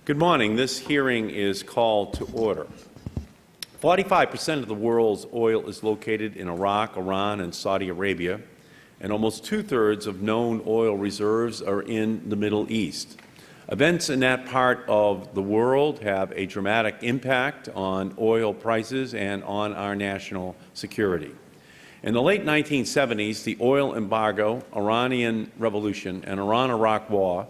Good morning. This hearing is called to order. 45% of the world's oil is located in Iraq, Iran, and Saudi Arabia, and almost two-thirds of known oil reserves are in the Middle East. Events in that part of the world have a dramatic impact on oil prices and on our national security. In the late 1970s, the oil embargo, Iranian Revolution, and Iran-Iraq War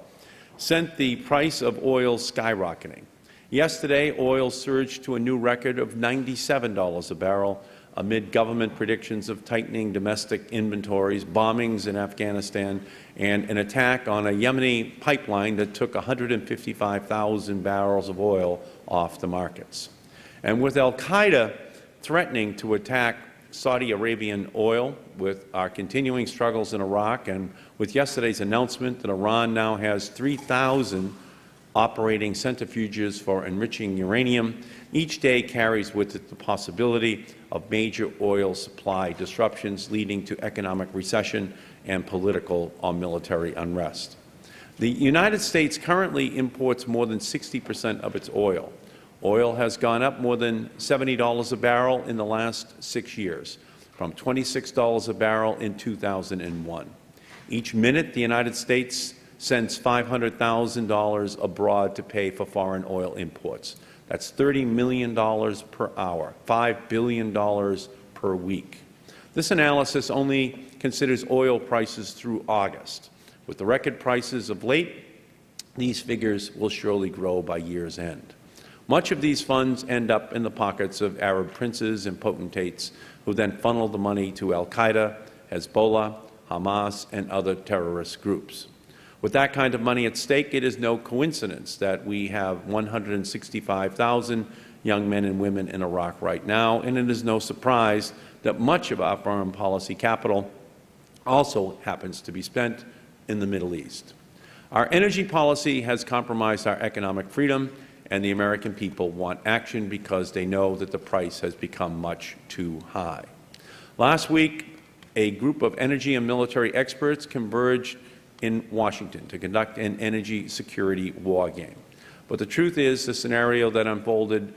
sent the price of oil skyrocketing. Yesterday, oil surged to a new record of $97 a barrel amid government predictions of tightening domestic inventories, bombings in Afghanistan, and an attack on a Yemeni pipeline that took 155,000 barrels of oil off the markets. And with al-Qaeda threatening to attack Saudi Arabian oil, with our continuing struggles in Iraq, and with yesterday's announcement that Iran now has 3,000 operating centrifuges for enriching uranium, each day carries with it the possibility of major oil supply disruptions leading to economic recession and political or military unrest. The United States currently imports more than 60% of its oil. Oil has gone up more than $70 a barrel in the last 6 years, from $26 a barrel in 2001. Each minute, the United States sends $500,000 abroad to pay for foreign oil imports. That's $30 million per hour, $5 billion per week. This analysis only considers oil prices through August. With the record prices of late, these figures will surely grow by year's end. Much of these funds end up in the pockets of Arab princes and potentates who then funnel the money to al-Qaeda, Hezbollah, Hamas, and other terrorist groups. With that kind of money at stake, it is no coincidence that we have 165,000 young men and women in Iraq right now, and it is no surprise that much of our foreign policy capital also happens to be spent in the Middle East. Our energy policy has compromised our economic freedom, and the American people want action because they know that the price has become much too high. Last week, a group of energy and military experts converged in Washington to conduct an energy security war game. But the truth is, the scenario that unfolded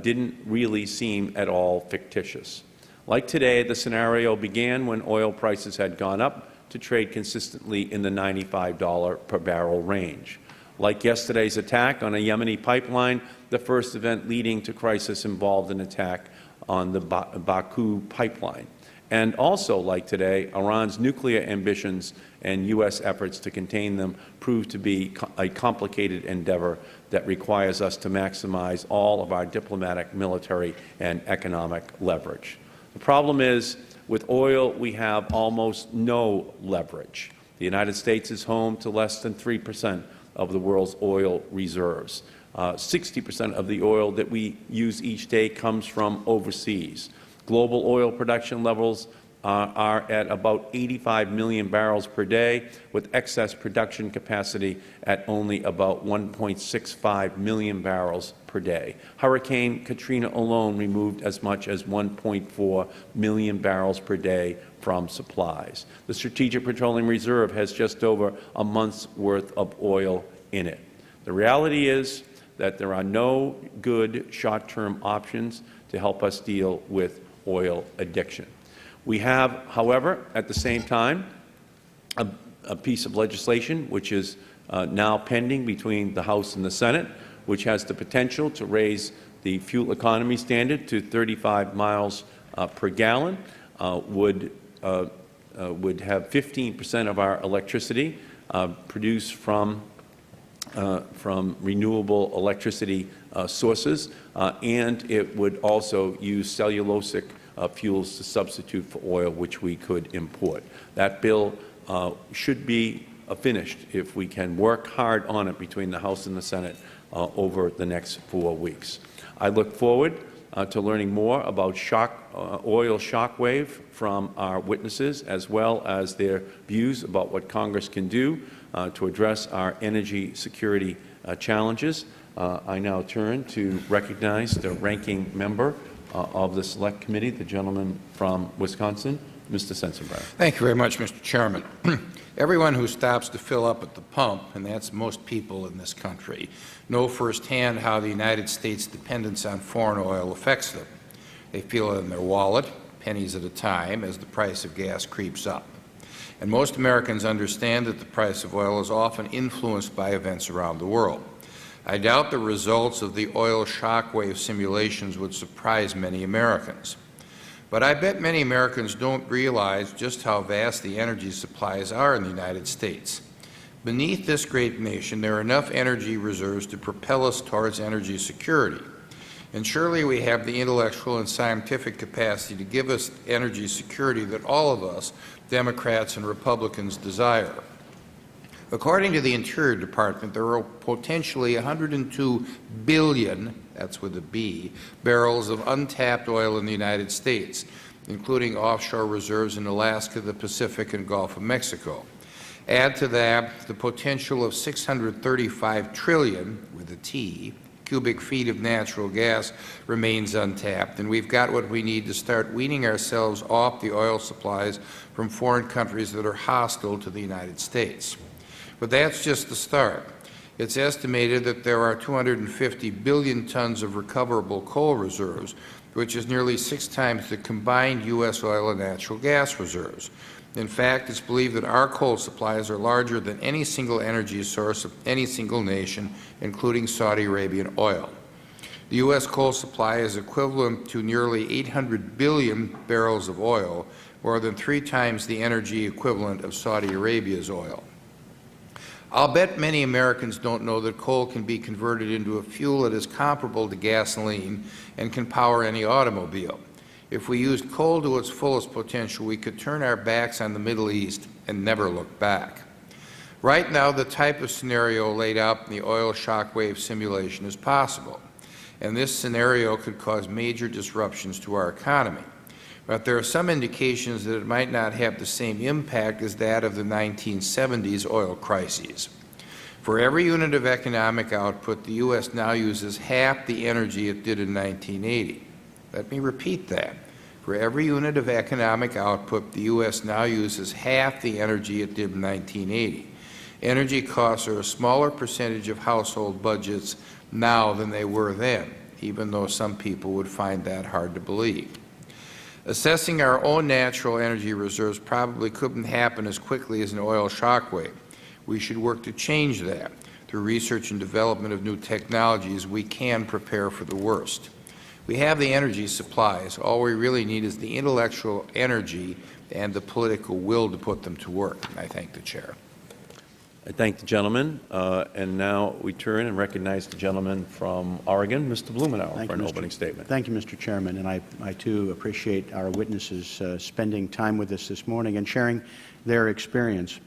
didn't really seem at all fictitious. Like today, the scenario began when oil prices had gone up to trade consistently in the $95 per barrel range. Like yesterday's attack on a Yemeni pipeline, the first event leading to crisis involved an attack on the Baku pipeline. And also, like today, Iran's nuclear ambitions and U.S. efforts to contain them proved to be a complicated endeavor that requires us to maximize all of our diplomatic, military, and economic leverage. The problem is, with oil, we have almost no leverage. The United States is home to less than 3% of the world's oil reserves. 60% of the oil that we use each day comes from overseas. Global oil production levels are at about 85 million barrels per day, with excess production capacity at only about 1.65 million barrels per day. Hurricane Katrina alone removed as much as 1.4 million barrels per day from supplies. The Strategic Petroleum Reserve has just over a month's worth of oil in it. The reality is that there are no good short-term options to help us deal with oil addiction. We have, however, at the same time, a piece of legislation which is now pending between the House and the Senate, which has the potential to raise the fuel economy standard to 35 miles per gallon, would have 15% of our electricity produced from renewable electricity sources, and it would also use cellulosic fuels to substitute for oil, which we could import. That bill should be finished if we can work hard on it between the House and the Senate over the next 4 weeks. I look forward to learning more about oil shockwave from our witnesses, as well as their views about what Congress can do to address our energy security challenges. I now turn to recognize the ranking member of the Select Committee, the gentleman from Wisconsin, Mr. Sensenbrenner. Thank you very much, Mr. Chairman. Everyone who stops to fill up at the pump, and that's most people in this country, know firsthand how the United States' dependence on foreign oil affects them. They feel it in their wallet, pennies at a time, as the price of gas creeps up. And most Americans understand that the price of oil is often influenced by events around the world. I doubt the results of the oil shockwave simulations would surprise many Americans. But I bet many Americans don't realize just how vast the energy supplies are in the United States. Beneath this great nation, there are enough energy reserves to propel us towards energy security. And surely we have the intellectual and scientific capacity to give us energy security that all of us, Democrats and Republicans, desire. According to the Interior Department, there are potentially 102 billion, that's with a B, barrels of untapped oil in the United States, including offshore reserves in Alaska, the Pacific, and Gulf of Mexico. Add to that the potential of 635 trillion, with a T, cubic feet of natural gas remains untapped, and we've got what we need to start weaning ourselves off the oil supplies from foreign countries that are hostile to the United States. But that's just the start. It's estimated that there are 250 billion tons of recoverable coal reserves, which is nearly 6 times the combined U.S. oil and natural gas reserves. In fact, it's believed that our coal supplies are larger than any single energy source of any single nation, including Saudi Arabian oil. The U.S. coal supply is equivalent to nearly 800 billion barrels of oil, more than 3 times the energy equivalent of Saudi Arabia's oil. I'll bet many Americans don't know that coal can be converted into a fuel that is comparable to gasoline and can power any automobile. If we used coal to its fullest potential, we could turn our backs on the Middle East and never look back. Right now, the type of scenario laid out in the oil shockwave simulation is possible, and this scenario could cause major disruptions to our economy. But there are some indications that it might not have the same impact as that of the 1970s oil crises. For every unit of economic output, the U.S. now uses half the energy it did in 1980. Let me repeat that. For every unit of economic output, the U.S. now uses half the energy it did in 1980. Energy costs are a smaller percentage of household budgets now than they were then, even though some people would find that hard to believe. Assessing our own natural energy reserves probably couldn't happen as quickly as an oil shockwave. We should work to change that. Through research and development of new technologies, we can prepare for the worst. We have the energy supplies. All we really need is the intellectual energy and the political will to put them to work. I thank the Chair. I thank the gentleman, and now we turn and recognize the gentleman from Oregon, Mr. Blumenauer, for an opening statement. Thank you, Mr. Chairman, and I too appreciate our witnesses spending time with us this morning and sharing their experience.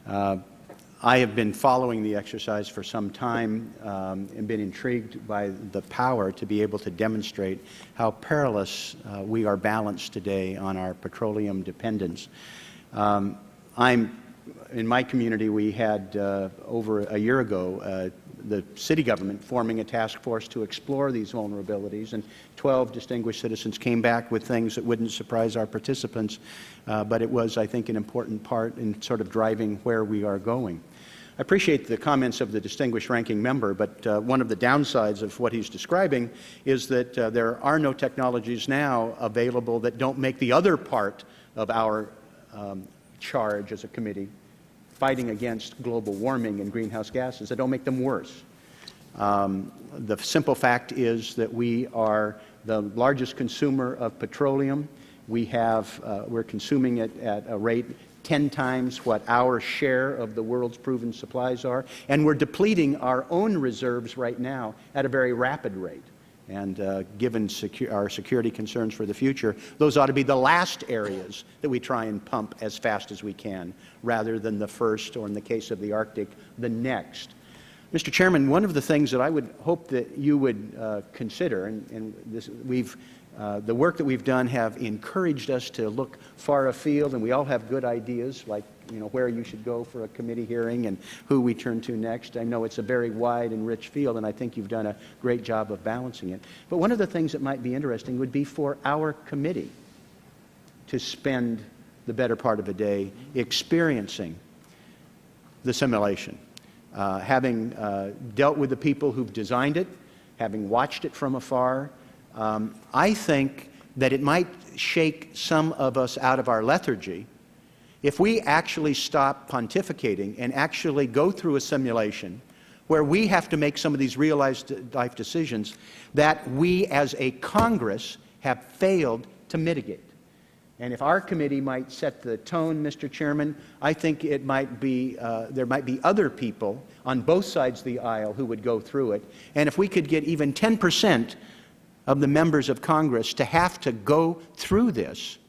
I have been following the exercise for some time and been intrigued by the power to be able to demonstrate how perilous we are balanced today on our petroleum dependence. In my community, we had over a year ago the city government forming a task force to explore these vulnerabilities, and 12 distinguished citizens came back with things that wouldn't surprise our participants, but it was, I think, an important part in sort of driving where we are going. I appreciate the comments of the distinguished ranking member, but one of the downsides of what he's describing is that there are no technologies now available that don't make the other part of our charge as a committee, fighting against global warming and greenhouse gases, that don't make them worse. The simple fact is that we are the largest consumer of petroleum. We're consuming it at a rate 10 times what our share of the world's proven supplies are, and we're depleting our own reserves right now at a very rapid rate. And given our security concerns for the future, those ought to be the last areas that we try and pump as fast as we can, rather than the first, or in the case of the Arctic, the next. Mr. Chairman, one of the things that I would hope that you would consider, and the work that we've done have encouraged us to look far afield, and we all have good ideas, like where you should go for a committee hearing and who we turn to next. I know it's a very wide and rich field, and I think you've done a great job of balancing it. But one of the things that might be interesting would be for our committee to spend the better part of a day experiencing the simulation, having dealt with the people who've designed it, having watched it from afar. I think that it might shake some of us out of our lethargy if we actually stop pontificating and actually go through a simulation where we have to make some of these real-life decisions that we as a Congress have failed to mitigate. And if our committee might set the tone, Mr. Chairman, I think it might be, there might be other people on both sides of the aisle who would go through it. And if we could get even 10% of the members of Congress to have to go through this,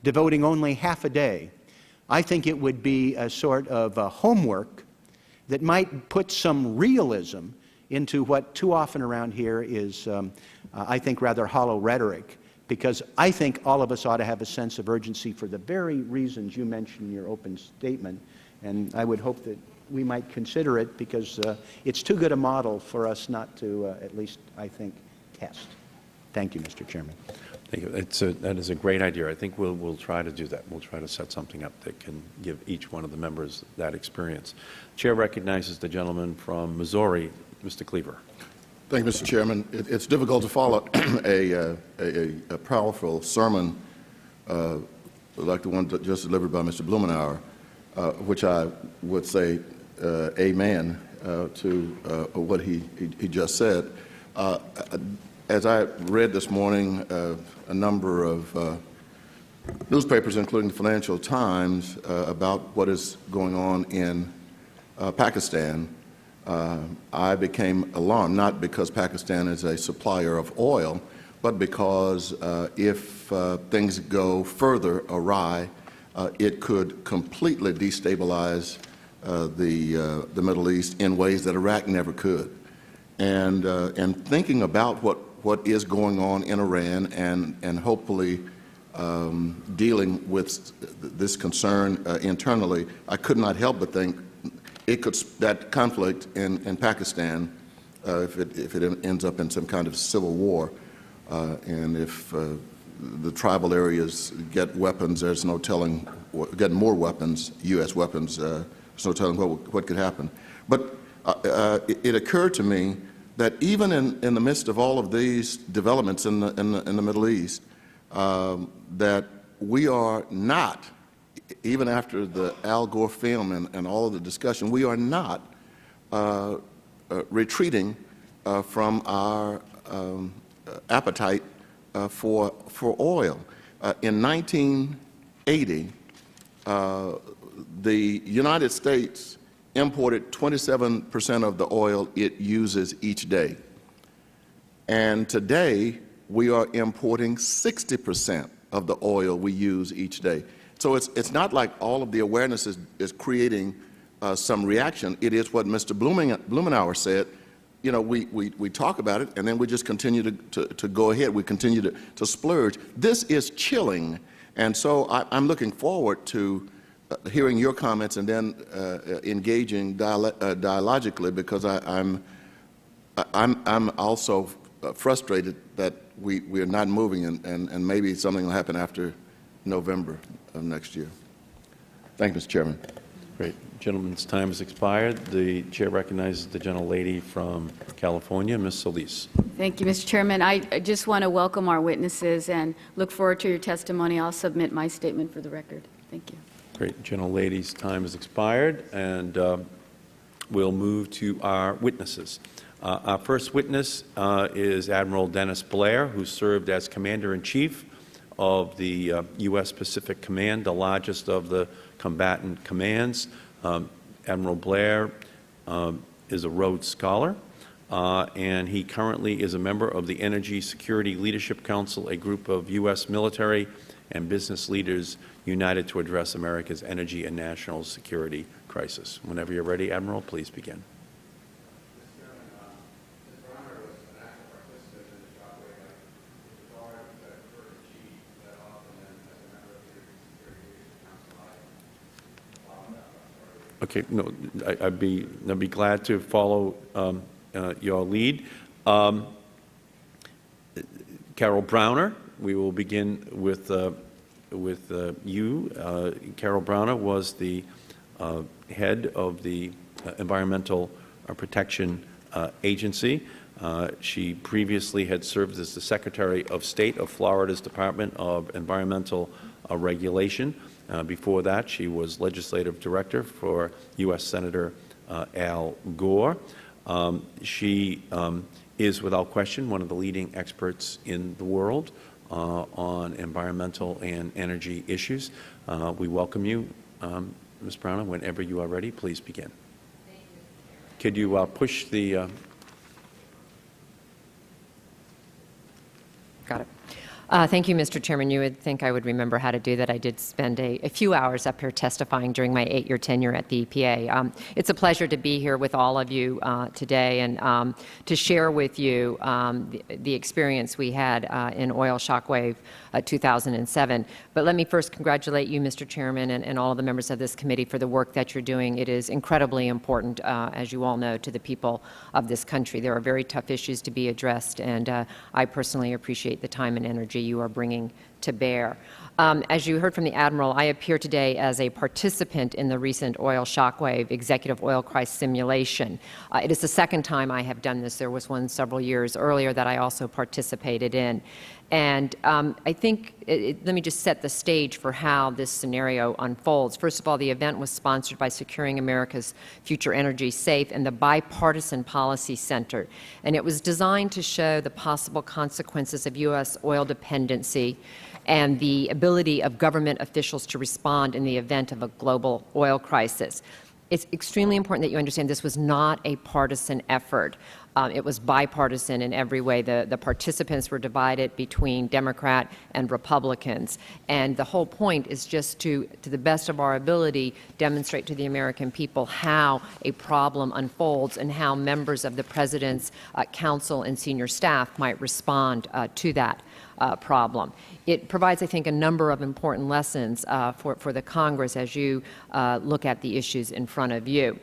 devoting only half a day, I think it would be a sort of homework that might put some realism into what too often around here is, I think, rather hollow rhetoric, because I think all of us ought to have a sense of urgency for the very reasons you mentioned in your open statement, and I would hope that we might consider it, because it's too good a model for us not to, at least, I think, test. Thank you, Mr. Chairman. Thank you. That is a great idea. I think we'll try to do that. We'll try to set something up that can give each one of the members that experience. The Chair recognizes the gentleman from Missouri, Mr. Cleaver. Thank you, Mr. Chairman. It's difficult to follow a powerful sermon like the one just delivered by Mr. Blumenauer, which I would say amen to what he just said. As I read this morning, a number of newspapers, including the Financial Times, about what is going on in Pakistan, I became alarmed, not because Pakistan is a supplier of oil, but because if things go further awry, it could completely destabilize the Middle East in ways that Iraq never could. And thinking about what is going on in Iran and hopefully dealing with this concern internally, I could not help but think that conflict in Pakistan, if it ends up in some kind of civil war, and if the tribal areas get weapons, there's no telling, get more weapons, U.S. weapons, there's no telling what could happen. But it occurred to me that even in the midst of all of these developments in the Middle East, that we are not, even after the Al Gore film and all of the discussion, we are not retreating from our appetite for oil. In 1980, the United States imported 27% of the oil it uses each day. And today, we are importing 60% of the oil we use each day. So it's not like all of the awareness is creating some reaction. It is what Mr. Blumenauer said. You know, we talk about it, and then we just continue to go ahead. We continue to splurge. This is chilling. And so I'm looking forward to hearing your comments and then engaging dialogically, because I'm also frustrated that we are not moving, and maybe something will happen after November of next year. Thank you, Mr. Chairman. Great. Gentleman's time has expired. The Chair recognizes the gentlelady from California, Ms. Solis. Thank you, Mr. Chairman. I just want to welcome our witnesses and look forward to your testimony. I'll submit my statement for the record. Thank you. Great. Gentlelady's time has expired, and we'll move to our witnesses. Our first witness is Admiral Dennis Blair, who served as Commander-in-Chief of the U.S. Pacific Command, the largest of the combatant commands. Admiral Blair is a Rhodes Scholar, and he currently is a member of the Energy Security Leadership Council, a group of U.S. military and business leaders united to address America's energy and national security crisis. Whenever you're ready, Admiral, please begin. Okay, no, I'd be glad to follow your lead. Carol Browner, we will begin with you. Carol Browner was the head of the Environmental Protection Agency. She previously had served as the Secretary of State of Florida's Department of Environmental Regulation. Before that, she was Legislative Director for U.S. Senator Al Gore. She is, without question, one of the leading experts in the world on environmental and energy issues. We welcome you, Ms. Browner. Whenever you are ready, please begin. Thank you. Could you push the... Got it. Thank you, Mr. Chairman. You would think I would remember how to do that. I did spend a few hours up here testifying during my 8-year tenure at the EPA. It's a pleasure to be here with all of you today and to share with you the experience we had in Oil Shockwave 2007. But let me first congratulate you, Mr. Chairman, and all of the members of this committee for the work that you're doing. It is incredibly important, as you all know, to the people of this country. There are very tough issues to be addressed, and I personally appreciate the time and energy you are bringing to bear. As you heard from the Admiral, I appear today as a participant in the recent Oil Shockwave Executive Oil Price Simulation. It is the second time I have done this. There was one several years earlier that I also participated in. And I think, let me just set the stage for how this scenario unfolds. First of all, the event was sponsored by Securing America's Future Energy Safe and the Bipartisan Policy Center. And it was designed to show the possible consequences of U.S. oil dependency and the ability of government officials to respond in the event of a global oil crisis. It's extremely important that you understand this was not a partisan effort. It was bipartisan in every way. The participants were divided between Democrat and Republicans. And the whole point is just to the best of our ability, demonstrate to the American people how a problem unfolds and how members of the President's council and senior staff might respond to that problem. It provides, I think, a number of important lessons for the Congress as you look at the issues in front of you.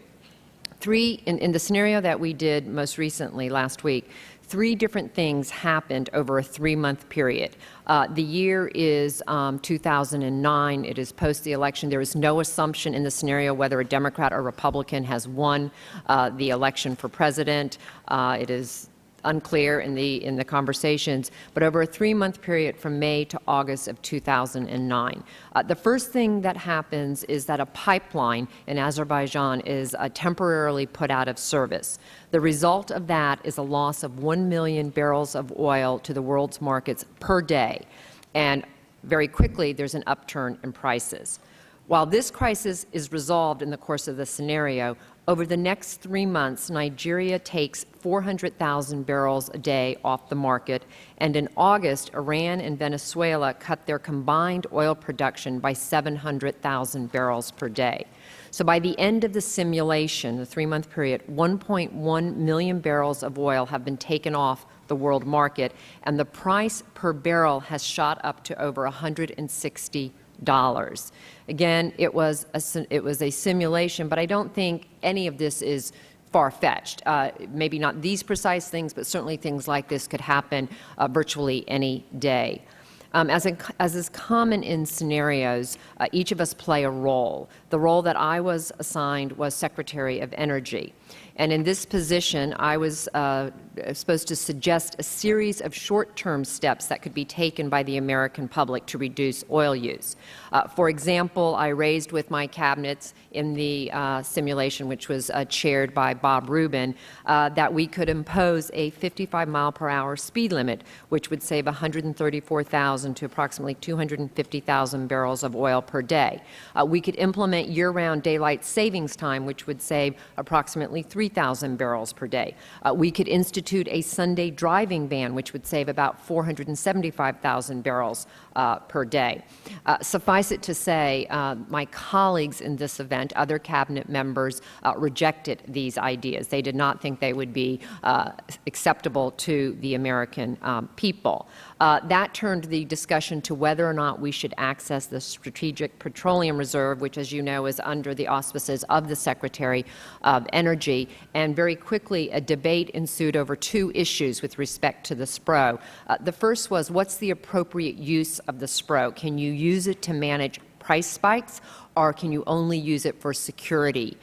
In the scenario that we did most recently last week, 3 different things happened over a 3-month period. The year is 2009. It is post the election. There is no assumption in the scenario whether a Democrat or Republican has won the election for president. It is unclear in the conversations, but over a 3-month period from May to August of 2009. The first thing that happens is that a pipeline in Azerbaijan is temporarily put out of service. The result of that is a loss of 1 million barrels of oil to the world's markets per day, and very quickly there's an upturn in prices. While this crisis is resolved in the course of the scenario, over the next 3 months, Nigeria takes 400,000 barrels a day off the market, and in August, Iran and Venezuela cut their combined oil production by 700,000 barrels per day. So by the end of the simulation, the 3-month period, 1.1 million barrels of oil have been taken off the world market, and the price per barrel has shot up to over $160. Again, it was a simulation, but I don't think any of this is far-fetched. Maybe not these precise things, but certainly things like this could happen virtually any day. As is common in scenarios, each of us play a role. The role that I was assigned was Secretary of Energy. And in this position, I was supposed to suggest a series of short-term steps that could be taken by the American public to reduce oil use. For example, I raised with my cabinets in the simulation, which was chaired by Bob Rubin, that we could impose a 55-mile-per-hour speed limit, which would save 134,000 to approximately 250,000 barrels of oil per day. We could implement year-round daylight savings time, which would save approximately 3,000 barrels per day. We could institute a Sunday driving ban, which would save about 475,000 barrels per day. Suffice it to say, my colleagues in this event, other cabinet members, rejected these ideas. They did not think they would be acceptable to the American people. That turned the discussion to whether or not we should access the Strategic Petroleum Reserve, which, as you know, is under the auspices of the Secretary of Energy. and very quickly a debate ensued over two issues with respect to the SPRO. The first was, what's the appropriate use of the SPRO? Can you use it to manage price spikes, or can you only use it for security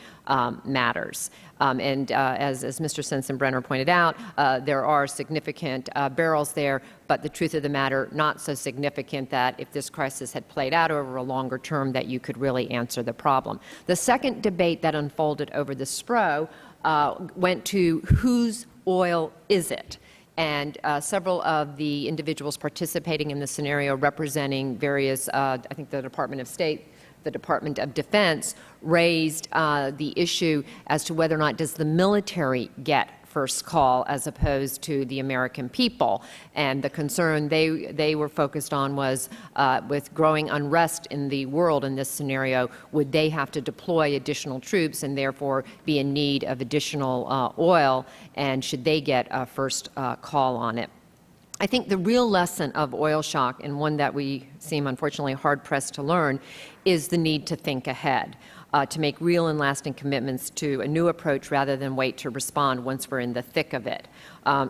matters? As Mr. Sensenbrenner pointed out, there are significant barrels there, but the truth of the matter, not so significant that if this crisis had played out over a longer term, that you could really answer the problem. The second debate that unfolded over the SPRO went to whose oil is it? And several of the individuals participating in the scenario representing various, I think the Department of State, the Department of Defense, raised the issue as to whether or not does the military get first call as opposed to the American people. And the concern they were focused on was with growing unrest in the world in this scenario, would they have to deploy additional troops and therefore be in need of additional oil, and should they get a first call on it? I think the real lesson of oil shock, and one that we seem unfortunately hard-pressed to learn, is the need to think ahead, to make real and lasting commitments to a new approach rather than wait to respond once we're in the thick of it.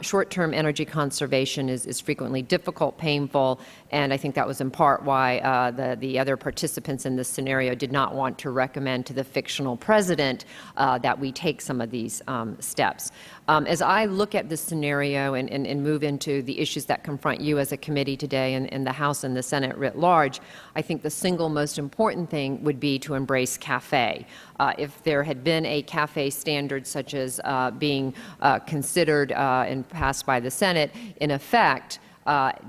Short-term energy conservation is frequently difficult, painful, and I think that was in part why the other participants in this scenario did not want to recommend to the fictional president that we take some of these steps. As I look at this scenario and move into the issues that confront you as a committee today and the House and the Senate writ large, I think the single most important thing would be to embrace CAFE. If there had been a CAFE standard such as being considered and passed by the Senate, in effect,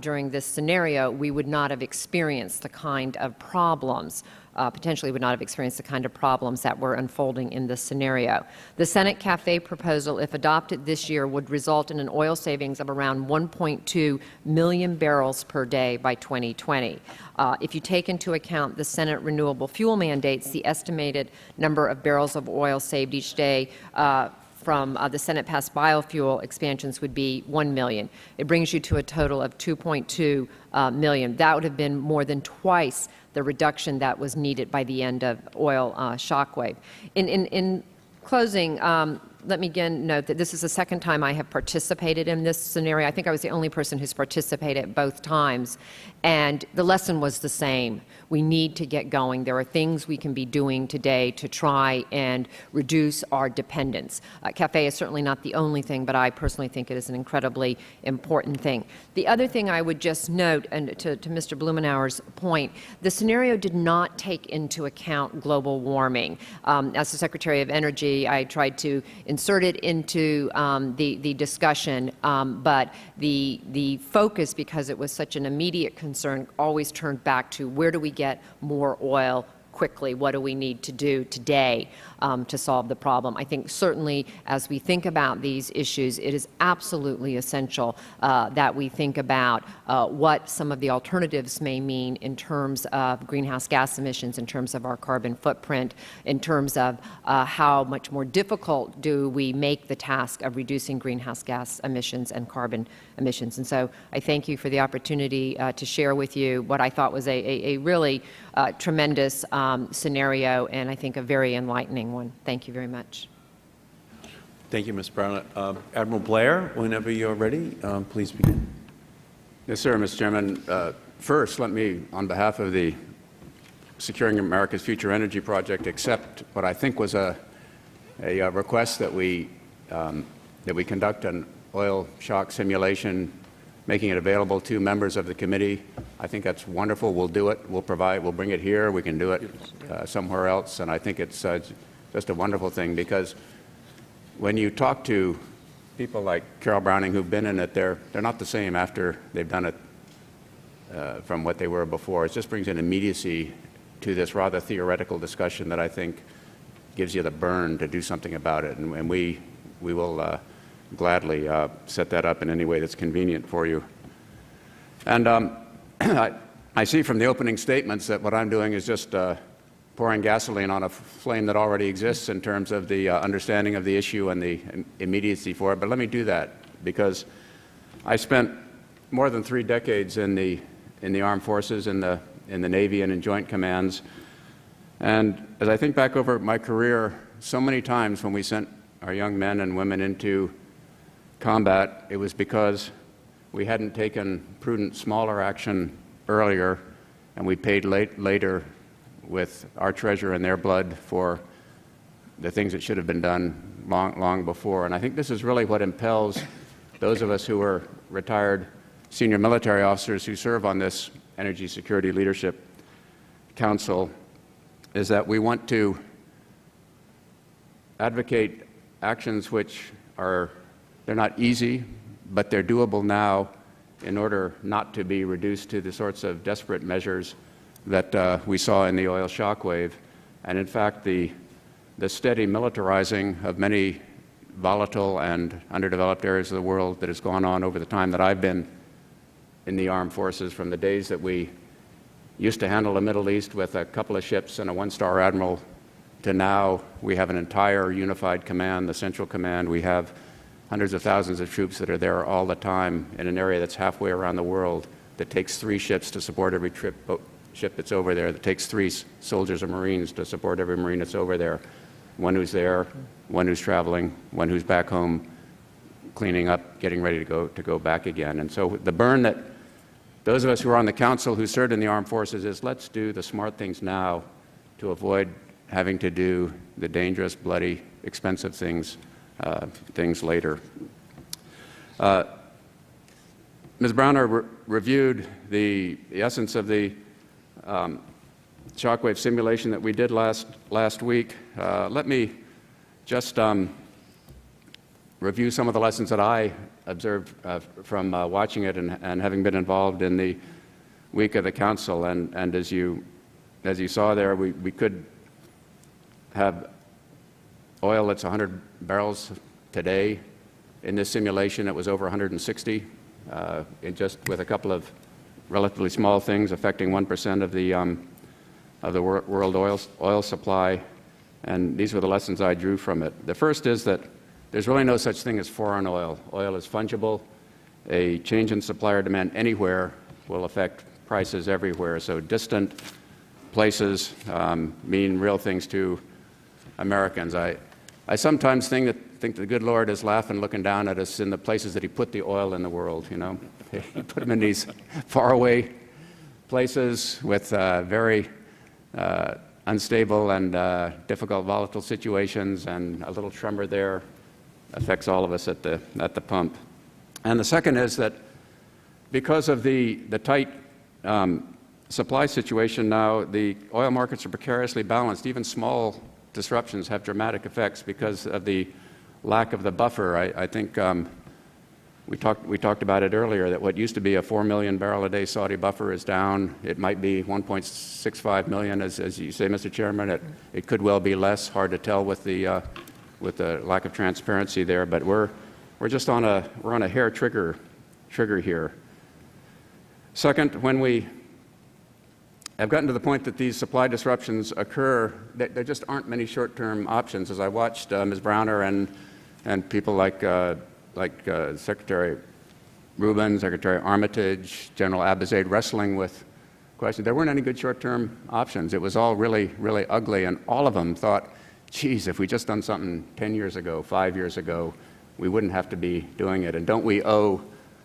during this scenario, we would not have experienced the kind of problems, potentially would not have experienced the kind of problems that were unfolding in this scenario. The Senate CAFE proposal, if adopted this year, would result in an oil savings of around 1.2 million barrels per day by 2020. If you take into account the Senate renewable fuel mandates, the estimated number of barrels of oil saved each day from the Senate-passed biofuel expansions would be 1 million. It brings you to a total of 2.2 million. That would have been more than twice the reduction that was needed by the end of oil Shockwave. In closing, let me again note that this is the second time I have participated in this scenario. I think I was the only person who's participated both times, and the lesson was the same. We need to get going. There are things we can be doing today to try and reduce our dependence. CAFE is certainly not the only thing, but I personally think it is an incredibly important thing. The other thing I would just note, and to Mr. Blumenauer's point, the scenario did not take into account global warming. As the Secretary of Energy, I tried to insert it into the discussion, but the focus, because it was such an immediate concern, always turned back to where do we get more oil quickly? What do we need to do today to solve the problem? I think certainly as we think about these issues, it is absolutely essential that we think about what some of the alternatives may mean in terms of greenhouse gas emissions, in terms of our carbon footprint, in terms of how much more difficult do we make the task of reducing greenhouse gas emissions and carbon emissions. And so I thank you for the opportunity to share with you what I thought was a really tremendous scenario, and I think a very enlightening one. Thank you very much. Thank you, Ms. Brown. Admiral Blair, whenever you're ready, please begin. Yes, sir, Mr. Chairman. First, let me, on behalf of the Securing America's Future Energy Project, accept what I think was a request that we conduct an oil shock simulation, making it available to members of the committee. I think that's wonderful. We'll do it. We'll bring it here. We can do it somewhere else. And I think it's just a wonderful thing, because when you talk to people like Carol Browning who've been in it, they're not the same after they've done it from what they were before. It just brings an immediacy to this rather theoretical discussion that I think gives you the burn to do something about it. And we will gladly set that up in any way that's convenient for you. And I see from the opening statements that what I'm doing is just pouring gasoline on a flame that already exists in terms of the understanding of the issue and the immediacy for it. But let me do that, because I spent more than 3 decades in the armed forces, in the Navy, and in joint commands. And as I think back over my career, so many times when we sent our young men and women into combat, it was because we hadn't taken prudent, smaller action earlier, and we paid later with our treasure and their blood for the things that should have been done long before. And I think this is really what impels those of us who are retired senior military officers who serve on this Energy Security Leadership Council, is that we want to advocate actions which they're not easy, but they're doable now in order not to be reduced to the sorts of desperate measures that we saw in the oil shockwave. And in fact, the steady militarizing of many volatile and underdeveloped areas of the world that has gone on over the time that I've been in the armed forces, from the days that we used to handle the Middle East with a couple of ships and a one-star admiral, to now we have an entire unified command, the Central Command. We have hundreds of thousands of troops that are there all the time in an area that's halfway around the world, that takes 3 ships to support every ship that's over there, that takes 3 soldiers or Marines to support every Marine that's over there, one who's there, one who's traveling, one who's back home cleaning up, getting ready to go back again. And so the burn that those of us who are on the council who served in the armed forces is, let's do the smart things now to avoid having to do the dangerous, bloody, expensive things later. Ms. Browner reviewed the essence of the shockwave simulation that we did last week. Let me just review some of the lessons that I observed from watching it and having been involved in the week of the council. And as you saw there, we could have oil that's 100 barrels today. In this simulation, it was over 160, just with a couple of relatively small things affecting 1% of the world oil supply. And these were the lessons I drew from it. The first is that there's really no such thing as foreign oil. Oil is fungible. A change in supply or demand anywhere will affect prices everywhere. So distant places mean real things to Americans. I sometimes think the good Lord is laughing, looking down at us in the places that He put the oil in the world. You know, He put them in these faraway places with very unstable and difficult, volatile situations, and a little tremor there affects all of us at the pump. And the second is that because of the tight supply situation now, the oil markets are precariously balanced. Even small disruptions have dramatic effects because of the lack of the buffer. I think we talked about it earlier, that what used to be a 4 million barrel a day Saudi buffer is down. It might be 1.65 million, as you say, Mr. Chairman. It could well be less. Hard to tell with the lack of transparency there. But we're just on a hair trigger here. Second, when we have gotten to the point that these supply disruptions occur, there just aren't many short-term options. As I watched Ms. Browner and people like Secretary Rubin, Secretary Armitage, General Abizaid wrestling with questions, there weren't any good short-term options. It was all really, really ugly, and all of them thought, geez, if we just done something 10 years ago, 5 years ago, we wouldn't have to be doing it. And don't we owe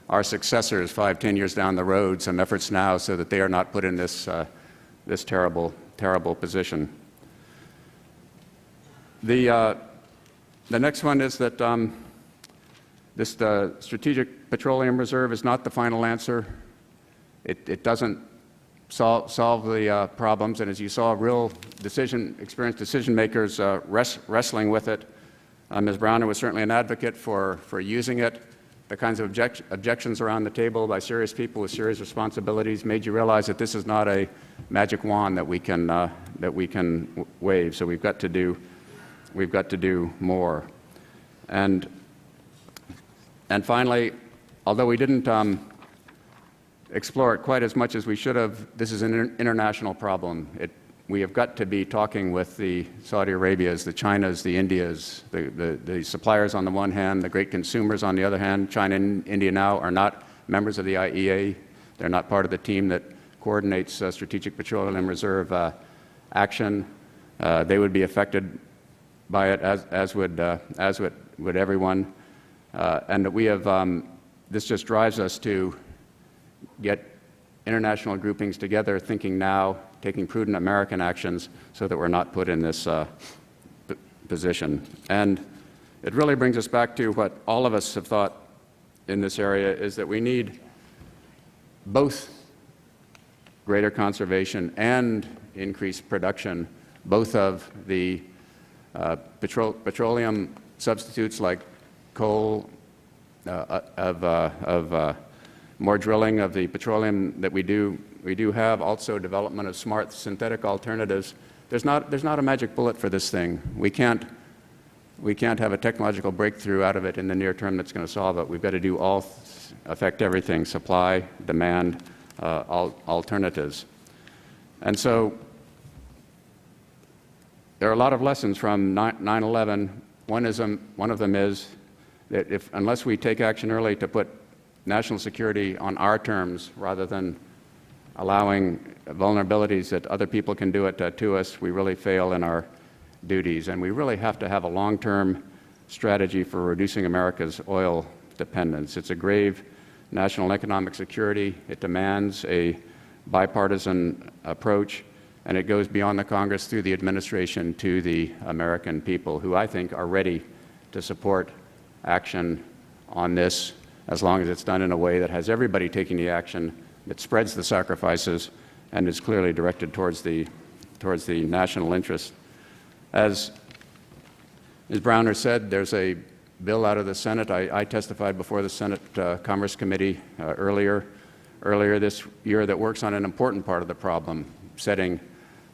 our successors 5, 10 years down the road some efforts now so that they are not put in this terrible, terrible position? The next one is that this Strategic Petroleum Reserve is not the final answer. It doesn't solve the problems, and as you saw, real experienced decision makers wrestling with it. Ms. Browner was certainly an advocate for using it. The kinds of objections around the table by serious people with serious responsibilities made you realize that this is not a magic wand that we can wave. So we've got to do more. And finally, although we didn't explore it quite as much as we should have, this is an international problem. We have got to be talking with the Saudi Arabias, the Chinas, the Indias, the suppliers on the one hand, the great consumers on the other hand. China and India now are not members of the IEA. They're not part of the team that coordinates Strategic Petroleum Reserve action. They would be affected by it, as would everyone, and that we have. This just drives us to get international groupings together, thinking now, taking prudent American actions, so that we're not put in this position. And it really brings us back to what all of us have thought in this area, is that we need both greater conservation and increased production, both of the petroleum substitutes like coal, more drilling of the petroleum that we do have, also development of smart synthetic alternatives. There's not a magic bullet for this thing. We can't have a technological breakthrough out of it in the near term that's going to solve it. We've got to do affect everything: supply, demand, alternatives. And so there are a lot of lessons from 9/11. One of them is that unless we take action early to put national security on our terms, rather than allowing vulnerabilities that other people can do it to us, we really fail in our duties. And we really have to have a long-term strategy for reducing America's oil dependence. It's a grave national economic security. It demands a bipartisan approach, and it goes beyond the Congress, through the administration, to the American people, who I think are ready to support action on this, as long as it's done in a way that has everybody taking the action, that spreads the sacrifices, and is clearly directed towards the national interest. As Ms. Browner said, there's a bill out of the Senate. I testified before the Senate Commerce Committee earlier this year that works on an important part of the problem, setting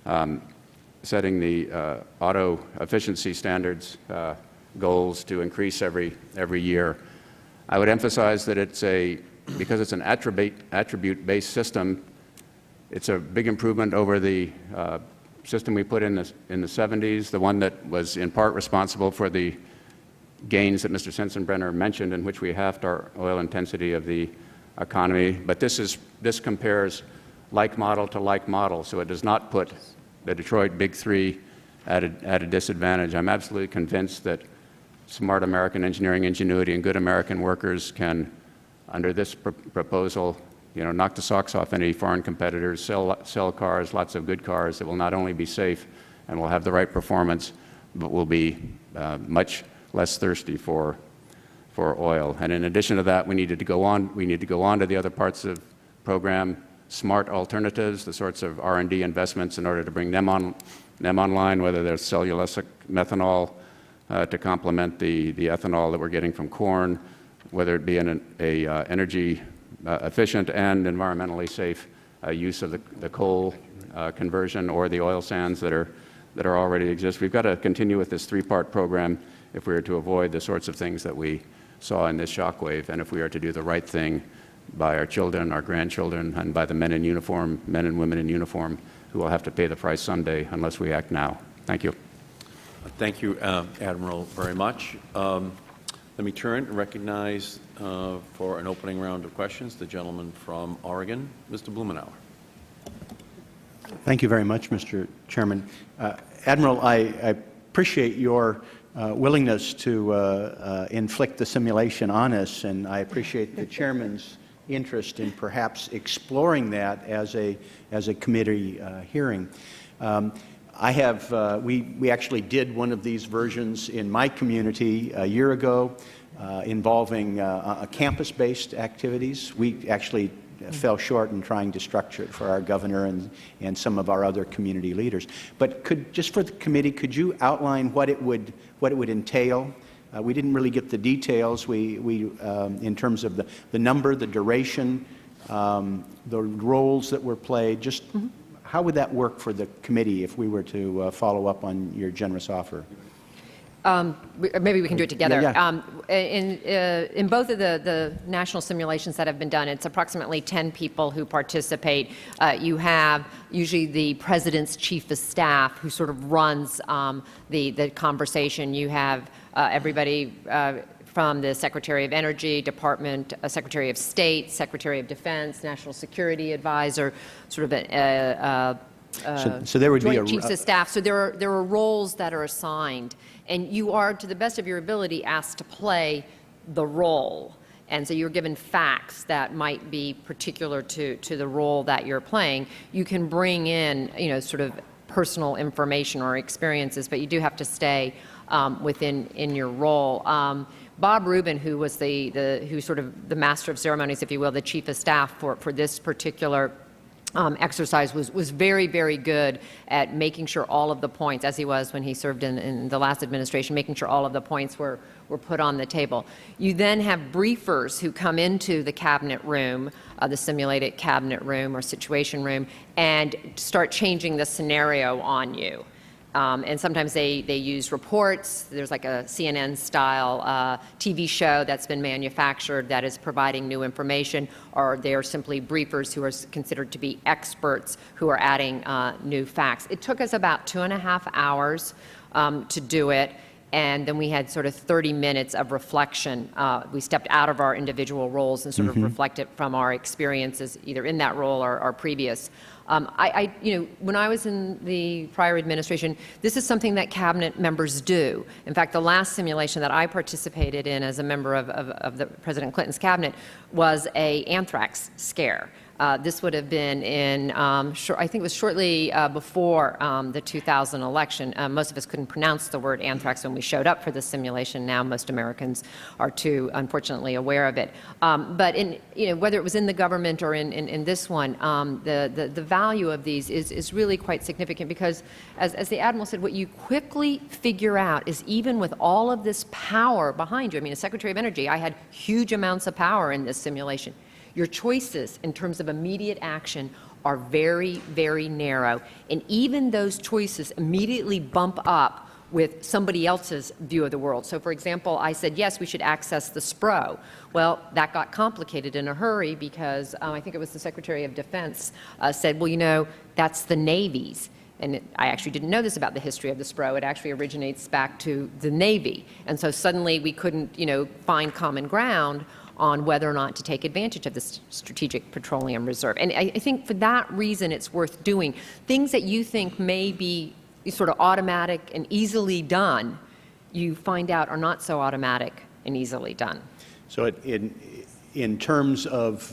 the auto efficiency standards goals to increase every year. I would emphasize that because it's an attribute-based system, it's a big improvement over the system we put in the 70s, the one that was in part responsible for the gains that Mr. Sensenbrenner mentioned, in which we halved our oil intensity of the economy. But this compares like model to like model, so it does not put the Detroit Big Three at a disadvantage. I'm absolutely convinced that smart American engineering ingenuity and good American workers can, under this proposal, knock the socks off any foreign competitors, sell cars, lots of good cars that will not only be safe and will have the right performance, but will be much less thirsty for oil. And in addition to that, we need to go on to the other parts of the program, smart alternatives, the sorts of R&D investments in order to bring them online, whether they're cellulosic methanol to complement the ethanol that we're getting from corn, whether it be an energy efficient and environmentally safe use of the coal conversion, or the oil sands that already exist. We've got to continue with this three-part program if we are to avoid the sorts of things that we saw in this shockwave, and if we are to do the right thing by our children, our grandchildren, and by the men and women in uniform, who will have to pay the price someday unless we act now. Thank you. Thank you, Admiral, very much. Let me turn and recognize for an opening round of questions the gentleman from Oregon, Mr. Blumenauer. Thank you very much, Mr. Chairman. Admiral, I appreciate your willingness to inflict the simulation on us, and I appreciate the Chairman's interest in perhaps exploring that as a committee hearing. We actually did one of these versions in my community a year ago involving campus-based activities. We actually fell short in trying to structure it for our governor and some of our other community leaders. But just for the committee, could you outline what it would entail? We didn't really get the details. In terms of the number, the duration, the roles that were played. Just how would that work for the committee if we were to follow up on your generous offer? Maybe we can do it together. Yeah. In both of the national simulations that have been done, it's approximately 10 people who participate. You have usually the president's chief of staff who sort of runs the conversation. You have everybody from the Secretary of Energy, Department, Secretary of State, Secretary of Defense, National Security Advisor, sort of so there would be Joint Chiefs of Staff. So there are roles that are assigned, and you are, to the best of your ability, asked to play the role. And so you're given facts that might be particular to the role that you're playing. You can bring in, sort of personal information or experiences, but you do have to stay within your role. Bob Rubin, who was who's sort of the master of ceremonies, if you will, the chief of staff for this particular exercise, was very, very good at making sure all of the points, as he was when he served in the last administration, making sure all of the points were put on the table. You then have briefers who come into the cabinet room, the simulated cabinet room or situation room, and start changing the scenario on you. And sometimes they use reports. There's like a CNN-style TV show that's been manufactured that is providing new information, or they are simply briefers who are considered to be experts who are adding new facts. It took us about 2.5 hours to do it, and then we had sort of 30 minutes of reflection. We stepped out of our individual roles and sort of reflected from our experiences either in that role or previous. When I was in the prior administration, this is something that cabinet members do. In fact, the last simulation that I participated in as a member of the President Clinton's cabinet was an anthrax scare. This would have been in, I think it was shortly before the 2000 election. Most of us couldn't pronounce the word anthrax when we showed up for the simulation. Now most Americans are too, unfortunately, aware of it. But whether it was in the government or in this one, the value of these is really quite significant because, as the Admiral said, what you quickly figure out is even with all of this power behind you, I mean, as Secretary of Energy, I had huge amounts of power in this simulation. Your choices in terms of immediate action are very, very narrow. And even those choices immediately bump up with somebody else's view of the world. So, for example, I said, yes, we should access the SPRO. Well, that got complicated in a hurry because I think it was the Secretary of Defense said, well, that's the Navy's. And I actually didn't know this about the history of the SPRO. It actually originates back to the Navy. And so suddenly we couldn't, find common ground on whether or not to take advantage of the Strategic Petroleum Reserve. And I think for that reason it's worth doing. Things that you think may be sort of automatic and easily done, you find out are not so automatic and easily done. So in terms of,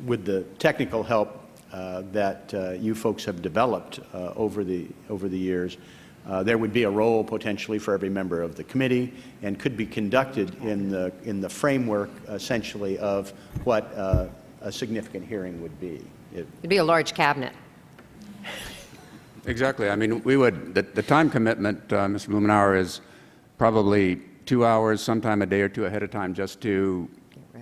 with the technical help that you folks have developed over the years, there would be a role potentially for every member of the committee and could be conducted in the framework essentially of what a significant hearing would be. It'd be a large cabinet. Exactly. I mean, we would, the time commitment, Mr. Blumenauer, is probably 2 hours, sometime a day or two ahead of time, just to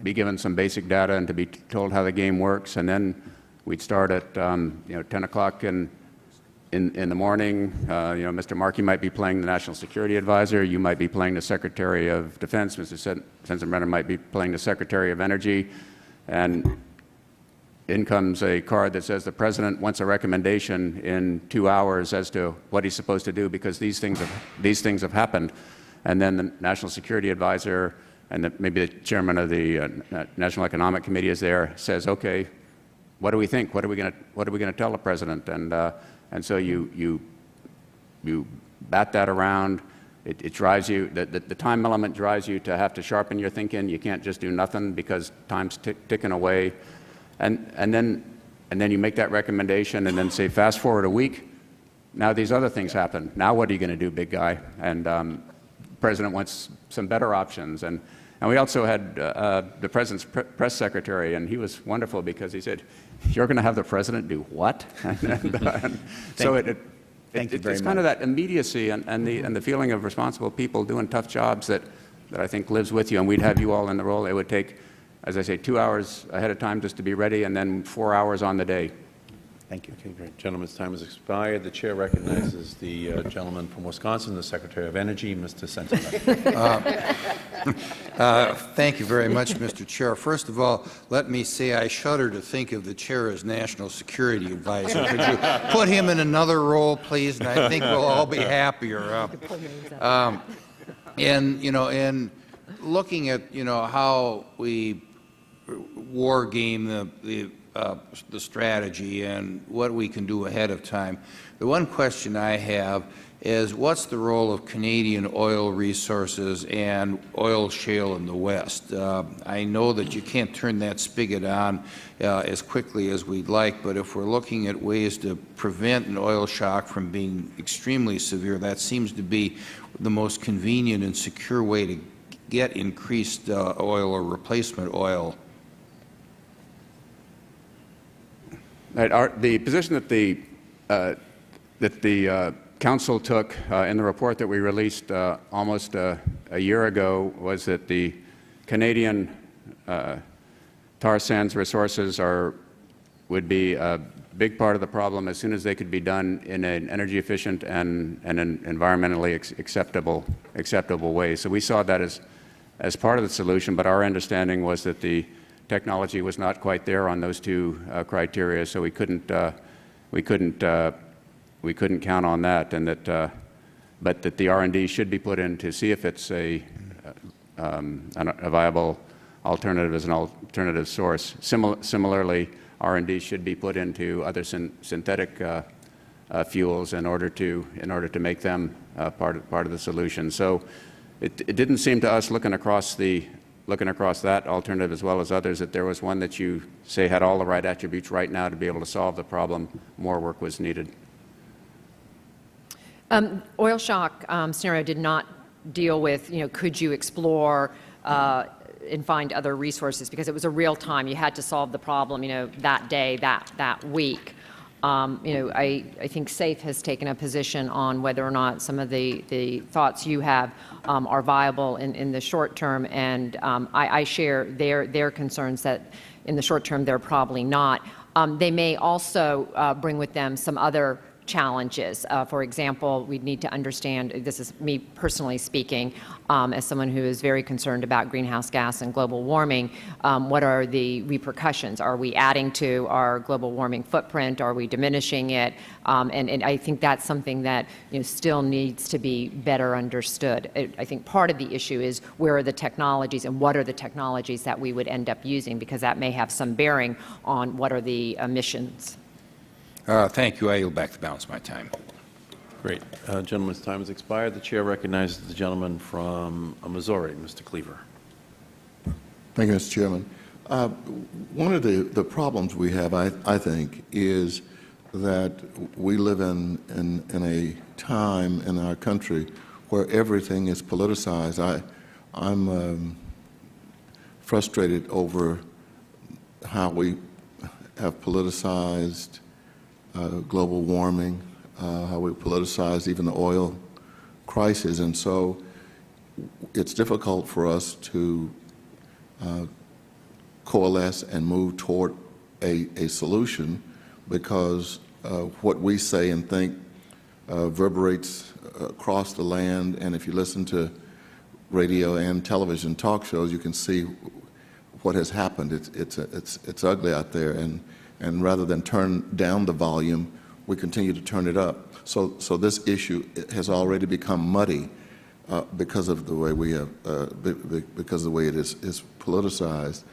be given some basic data and to be told how the game works. And then we'd start at 10 o'clock in the morning. Mr. Markey might be playing the National Security Advisor. You might be playing the Secretary of Defense. Mr. Sensenbrenner might be playing the Secretary of Energy. And in comes a card that says the President wants a recommendation in 2 hours as to what he's supposed to do because these things have happened. And then the National Security Advisor and maybe the Chairman of the National Economic Committee is there, says, okay, what do we think? What are we going to tell the President? And so you bat that around. It drives you, the time element drives you to have to sharpen your thinking. You can't just do nothing because time's ticking away. And then you make that recommendation and then say, fast forward a week, now these other things happen. Now what are you going to do, big guy? And the President wants some better options. And we also had the President's press secretary, and he was wonderful because he said, you're going to have the President do what? So it's kind of that immediacy and the feeling of responsible people doing tough jobs that I think lives with you. And we'd have you all in the role. It would take, as I say, 2 hours ahead of time just to be ready, and then 4 hours on the day. Thank you. Okay, great. Gentleman's time has expired. The chair recognizes the gentleman from Wisconsin, the Secretary of Energy, Mr. Sensenbrenner. Thank you very much, Mr. Chair. First of all, let me say I shudder to think of the Chair as National Security Advisor. Could you put him in another role, please? And I think we'll all be happier. And looking at how we war game the the strategy and what we can do ahead of time. The one question I have is, what's the role of Canadian oil resources and oil shale in the West? I know that you can't turn that spigot on as quickly as we'd like, but if we're looking at ways to prevent an oil shock from being extremely severe, that seems to be the most convenient and secure way to get increased oil or replacement oil. The position that the Council took in the report that we released almost a year ago was that the Canadian tar sands resources would be a big part of the problem as soon as they could be done in an energy efficient and an environmentally acceptable way. So we saw that as part of the solution, but our understanding was that the technology was not quite there on those two criteria, so we couldn't count on that, and but that the R&D should be put in to see if it's a viable alternative as an alternative source. Similarly, R&D should be put into other synthetic fuels in order to make them part of the solution. So it didn't seem to us, looking across that alternative as well as others, that there was one that you say had all the right attributes right now to be able to solve the problem. More work was needed. Oil shock scenario did not deal with, could you explore and find other resources, because it was a real time. You had to solve the problem, that day, that week. I think SAFE has taken a position on whether or not some of the thoughts you have are viable in the short term, and I share their concerns that in the short term they're probably not. They may also bring with them some other challenges. For example, we need to understand, this is me personally speaking, as someone who is very concerned about greenhouse gas and global warming, what are the repercussions? Are we adding to our global warming footprint? Are we diminishing it? And I think that's something that still needs to be better understood. I think part of the issue is where are the technologies and what are the technologies that we would end up using, because that may have some bearing on what are the emissions. Thank you. I yield back the balance of my time. Great. Gentleman's time has expired. The chair recognizes the gentleman from Missouri, Mr. Cleaver. Thank you, Mr. Chairman. One of the problems we have, I think, is that we live in a time in our country where everything is politicized. I'm frustrated over how we have politicized global warming, how we politicize even the oil crisis, and so it's difficult for us to coalesce and move toward a solution, because what we say and think reverberates across the land, and if you listen to radio and television talk shows, you can see what has happened. It's ugly out there, and rather than turn down the volume, we continue to turn it up. So this issue has already become muddy because of the way we have, because of the way it is politicized.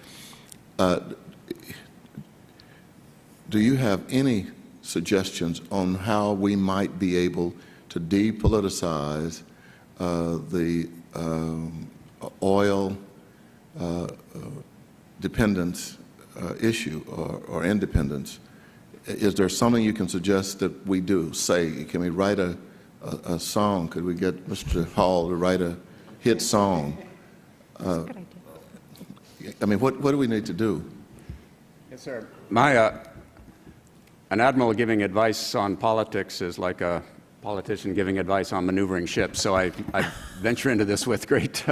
Do you have any suggestions on how we might be able to depoliticize the oil dependence issue or independence? Is there something you can suggest that we do? Say, can we write a song? Could we get Mr. Hall to write a hit song? I mean, what do we need to do? Yes, sir. An admiral giving advice on politics is like a politician giving advice on maneuvering ships, so I venture into this with great...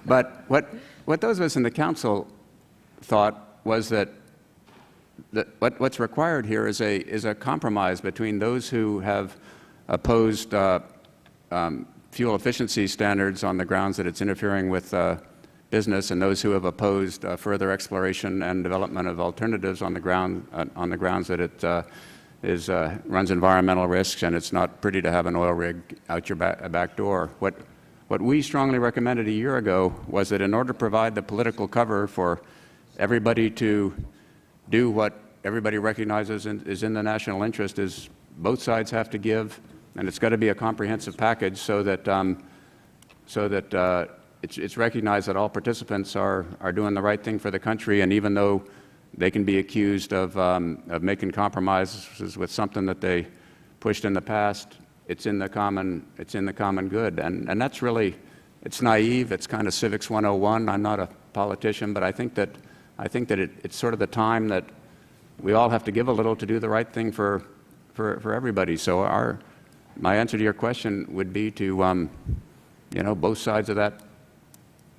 But what those of us in the Council thought was that what's required here is a compromise between those who have opposed fuel efficiency standards on the grounds that it's interfering with business, and those who have opposed further exploration and development of alternatives on the grounds that it runs environmental risks and it's not pretty to have an oil rig out your back door. What we strongly recommended a year ago was that in order to provide the political cover for everybody to do what everybody recognizes is in the national interest is both sides have to give, and it's got to be a comprehensive package so that it's recognized that all participants are doing the right thing for the country, and even though they can be accused of making compromises with something that they pushed in the past, it's in the common good, and that's really, it's naive. It's kind of civics 101. I'm not a politician, but I think that it's sort of the time that we all have to give a little to do the right thing for everybody. So my answer to your question would be to both sides of that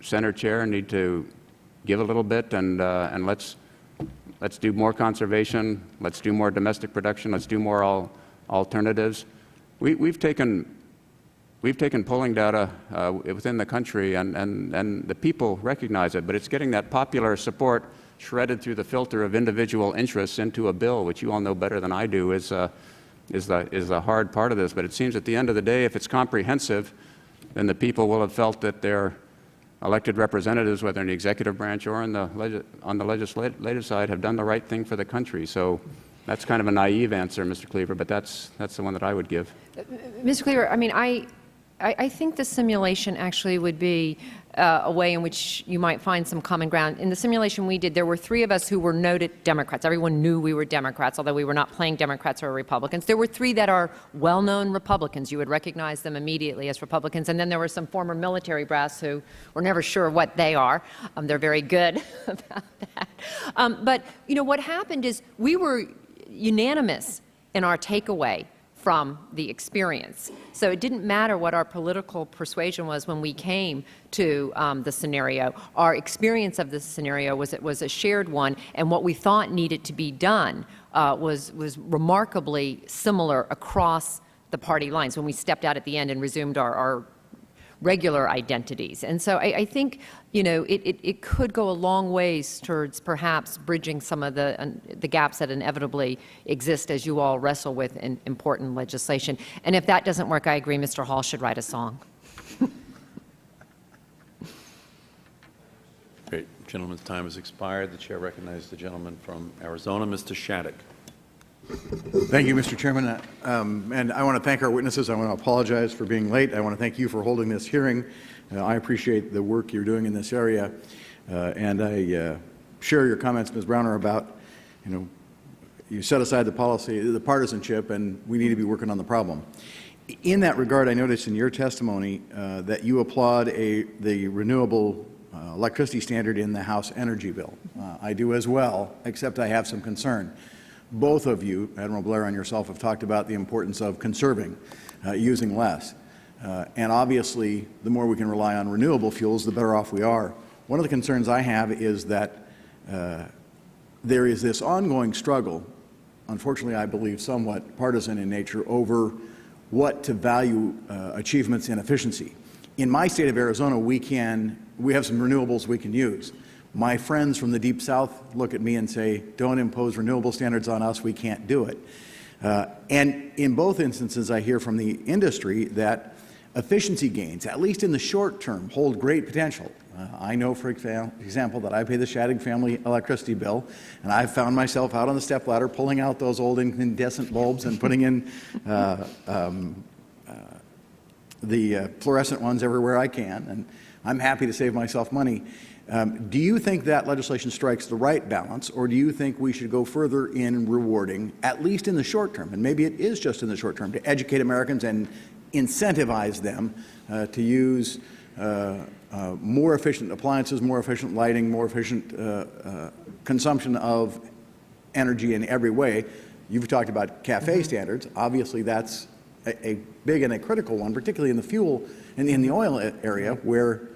center chair need to give a little bit, and let's do more conservation. Let's do more domestic production. Let's do more alternatives. We've taken polling data within the country, and the people recognize it, but it's getting that popular support shredded through the filter of individual interests into a bill, which you all know better than I do, is the hard part of this. But it seems at the end of the day, if it's comprehensive, then the people will have felt that their elected representatives, whether in the executive branch or on the legislative side, have done the right thing for the country. So that's kind of a naive answer, Mr. Cleaver, but that's the one that I would give. Mr. Cleaver, I mean, I think the simulation actually would be a way in which you might find some common ground. In the simulation we did, there were 3 of us who were noted Democrats. Everyone knew we were Democrats, although we were not playing Democrats or Republicans. There were 3 that are well-known Republicans. You would recognize them immediately as Republicans. And then there were some former military brass who were never sure what they are. They're very good about that. But, what happened is we were unanimous in our takeaway from the experience. So it didn't matter what our political persuasion was when we came to the scenario. Our experience of the scenario was a shared one, and what we thought needed to be done was remarkably similar across the party lines when we stepped out at the end and resumed our regular identities. And so I think, it could go a long ways towards perhaps bridging some of the gaps that inevitably exist as you all wrestle with important legislation. And if that doesn't work, I agree Mr. Hall should write a song. Great. Gentleman's time has expired. The chair recognizes the gentleman from Arizona, Mr. Shattuck. Thank you, Mr. Chairman. And I want to thank our witnesses. I want to apologize for being late. I want to thank you for holding this hearing. I appreciate the work you're doing in this area. And I share your comments, Ms. Browner, about, you set aside the policy, the partisanship, and we need to be working on the problem. In that regard, I noticed in your testimony that you applaud the renewable electricity standard in the House Energy Bill. I do as well, except I have some concern. Both of you, Admiral Blair and yourself, have talked about the importance of conserving, using less. And obviously, the more we can rely on renewable fuels, the better off we are. One of the concerns I have is that there is this ongoing struggle, unfortunately I believe somewhat partisan in nature, over what to value achievements in efficiency. In my state of Arizona, we have some renewables we can use. My friends from the Deep South look at me and say, don't impose renewable standards on us, we can't do it. And in both instances, I hear from the industry that efficiency gains, at least in the short term, hold great potential. I know, for example, that I pay the Shattuck family electricity bill, and I've found myself out on the stepladder pulling out those old incandescent bulbs and putting in the fluorescent ones everywhere I can, and I'm happy to save myself money. Do you think that legislation strikes the right balance, or do you think we should go further in rewarding, at least in the short term, and maybe it is just in the short term, to educate Americans and incentivize them to use more efficient appliances, more efficient lighting, more efficient consumption of energy in every way? You've talked about CAFE standards. Obviously, that's a big and a critical one, particularly in the fuel and in the oil area, where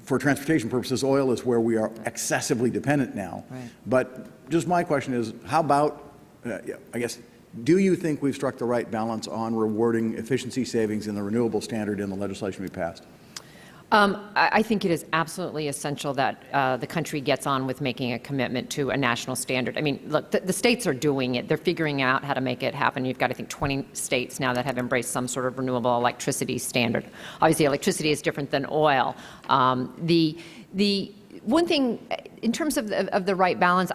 for transportation purposes, oil is where we are excessively dependent now. Right. But just my question is, how about, I guess, do you think we've struck the right balance on rewarding efficiency savings in the renewable standard in the legislation we passed? I think it is absolutely essential that the country gets on with making a commitment to a national standard. I mean, look, the states are doing it. They're figuring out how to make it happen. You've got, I think, 20 states now that have embraced some sort of renewable electricity standard. Obviously, electricity is different than oil. one thing, in terms of the right balance,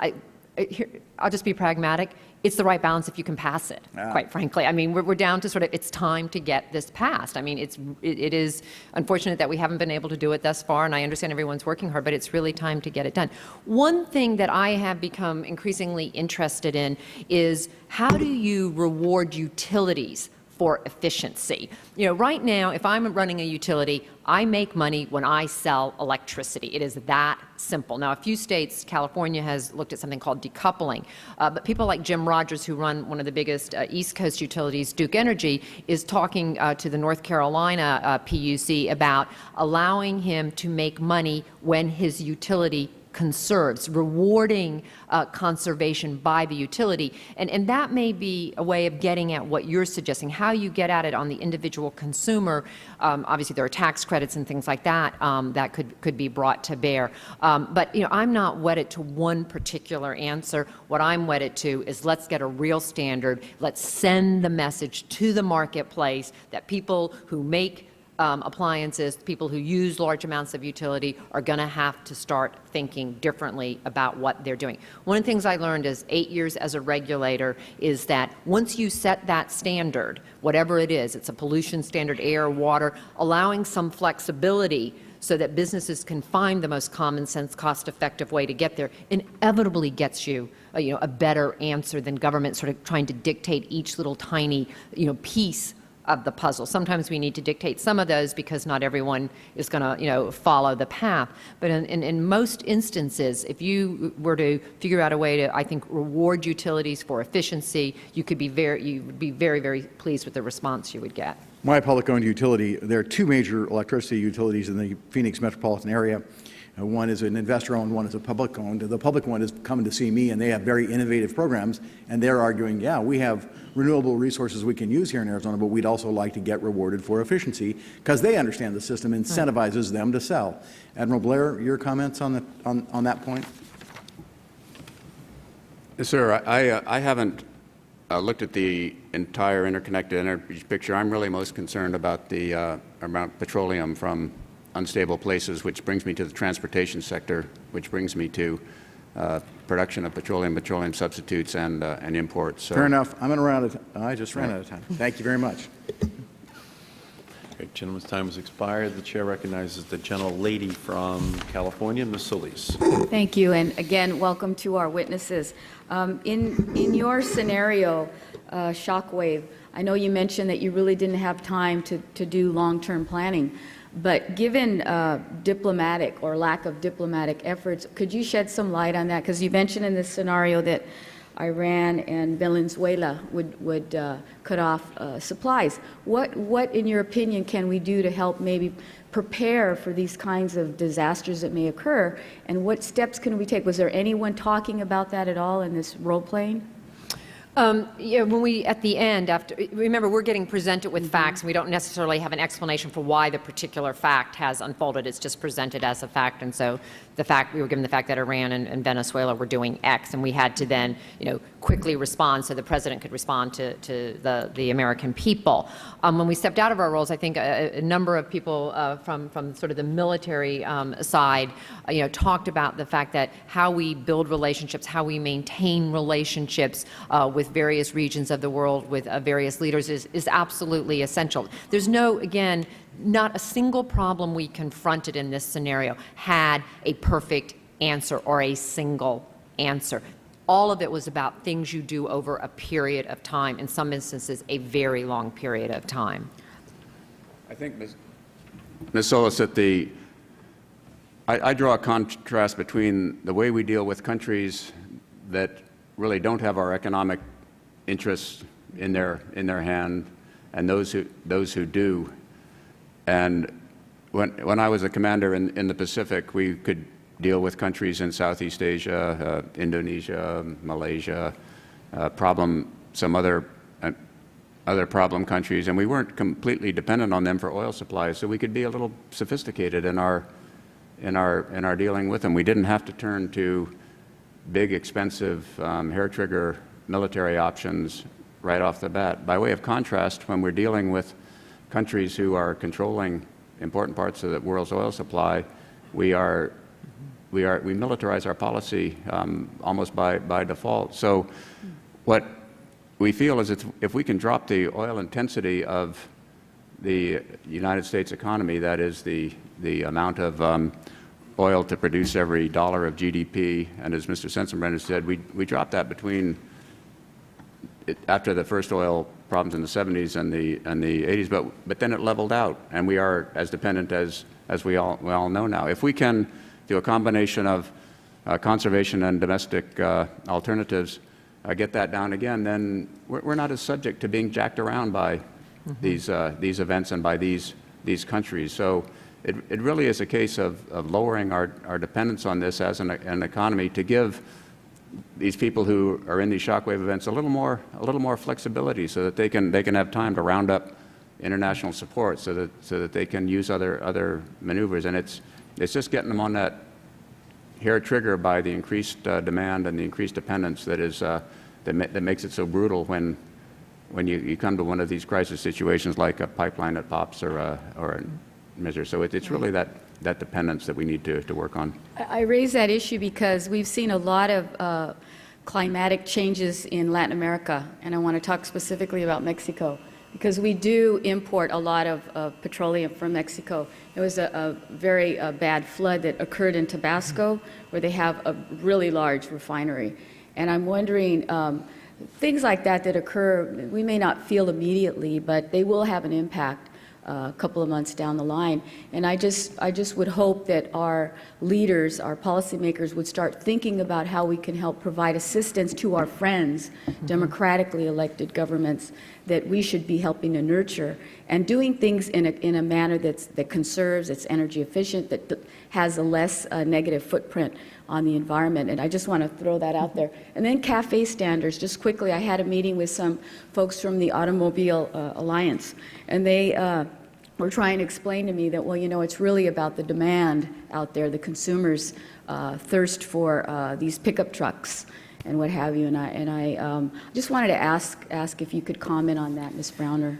I'll just be pragmatic. It's the right balance if you can pass it, quite frankly. I mean, we're down to sort of, it's time to get this passed. I mean, it is unfortunate that we haven't been able to do it thus far, and I understand everyone's working hard, but it's really time to get it done. One thing that I have become increasingly interested in is how do you reward utilities for efficiency? You know, right now, if I'm running a utility, I make money when I sell electricity. It is that simple. Now, a few states, California has looked at something called decoupling, but people like Jim Rogers, who run one of the biggest East Coast utilities, Duke Energy, is talking to the North Carolina PUC about allowing him to make money when his utility conserves, rewarding conservation by the utility. And that may be a way of getting at what you're suggesting, how you get at it on the individual consumer. Obviously, there are tax credits and things like that that could be brought to bear. But, you know, I'm not wedded to one particular answer. What I'm wedded to is let's get a real standard. Let's send the message to the marketplace that people who make appliances, people who use large amounts of utility are going to have to start thinking differently about what they're doing. One of the things I learned as 8 years as a regulator is that once you set that standard, whatever it is, it's a pollution standard, air, water, allowing some flexibility so that businesses can find the most common sense, cost-effective way to get there, inevitably gets you, a better answer than government sort of trying to dictate each little tiny, piece of the puzzle. Sometimes we need to dictate some of those because not everyone is going to, follow the path. But in most instances, if you were to figure out a way to, I think, reward utilities for efficiency, you would be very, very pleased with the response you would get. My public-owned utility, there are two major electricity utilities in the Phoenix metropolitan area. One is an investor-owned, one is a public-owned. The public one is coming to see me, and they have very innovative programs, and they're arguing, yeah, we have renewable resources we can use here in Arizona, but we'd also like to get rewarded for efficiency because they understand the system incentivizes them to sell. Admiral Blair, your comments on that point? Yes, sir. I haven't looked at the entire interconnected energy picture. I'm really most concerned about the amount of petroleum from unstable places, which brings me to the transportation sector, which brings me to production of petroleum substitutes, and imports. So. Fair enough. I'm going to run out of I just ran out of time. Thank you very much. Okay, gentleman's time has expired. The chair recognizes the gentlelady from California, Ms. Solis. Thank you, and again, welcome to our witnesses. In your scenario, Shockwave, I know you mentioned that you really didn't have time to do long-term planning. But given diplomatic or lack of diplomatic efforts, could you shed some light on that? Because you mentioned in this scenario that Iran and Venezuela would cut off supplies. What, in your opinion, can we do to help maybe prepare for these kinds of disasters that may occur? And what steps can we take? Was there anyone talking about that at all in this role-playing? Yeah, when we, at the end, remember, we're getting presented with facts, and we don't necessarily have an explanation for why the particular fact has unfolded. It's just presented as a fact, and so we were given the fact that Iran and Venezuela were doing X, and we had to then, quickly respond so the president could respond to the American people. When we stepped out of our roles, I think a number of people from sort of the military side, talked about the fact that how we build relationships, how we maintain relationships with various regions of the world, with various leaders, is absolutely essential. There's not a single problem we confronted in this scenario had a perfect answer or a single answer. All of it was about things you do over a period of time, in some instances a very long period of time. I think, Ms. Solis, that I draw a contrast between the way we deal with countries that really don't have our economic interests in their hand and those who do. And when I was a commander in the Pacific, we could deal with countries in Southeast Asia, Indonesia, Malaysia, some other problem countries, and we weren't completely dependent on them for oil supplies, so we could be a little sophisticated in our dealing with them. We didn't have to turn to big, expensive, hair-trigger military options right off the bat. By way of contrast, when we're dealing with countries who are controlling important parts of the world's oil supply, we we militarize our policy almost by default. So what we feel is if we can drop the oil intensity of the United States economy, that is the amount of oil to produce every dollar of GDP, and as Mr. Sensenbrenner said, we dropped that between after the first oil problems in the 70s and the 80s, but then it leveled out, and we are as dependent as we all know now. If we can do a combination of conservation and domestic alternatives, get that down again, then we're not as subject to being jacked around by these events and by these countries. So it really is a case of lowering our dependence on this as an economy to give these people who are in these shockwave events a little more flexibility, so that they can have time to round up international support, so that they can use other maneuvers. And it's just getting them on that hair trigger by the increased demand and the increased dependence that makes it so brutal when you come to one of these crisis situations like a pipeline that pops or a measure. So it's really that dependence that we need to work on. I raise that issue because we've seen a lot of climatic changes in Latin America, and I want to talk specifically about Mexico, because we do import a lot of petroleum from Mexico. There was a very bad flood that occurred in Tabasco, where they have a really large refinery. And I'm wondering, things like that occur, we may not feel immediately, but they will have an impact a couple of months down the line. And I just would hope that our leaders, our policymakers, would start thinking about how we can help provide assistance to our friends, democratically elected governments, that we should be helping to nurture, and doing things in a manner that conserves, that's energy efficient, that has a less negative footprint on the environment. And I just want to throw that out there. And then CAFE standards, just quickly, I had a meeting with some folks from the Automobile Alliance, and they were trying to explain to me that, well, you know, it's really about the demand out there, the consumers' thirst for these pickup trucks and what have you. And I just wanted to ask if you could comment on that, Ms. Browner.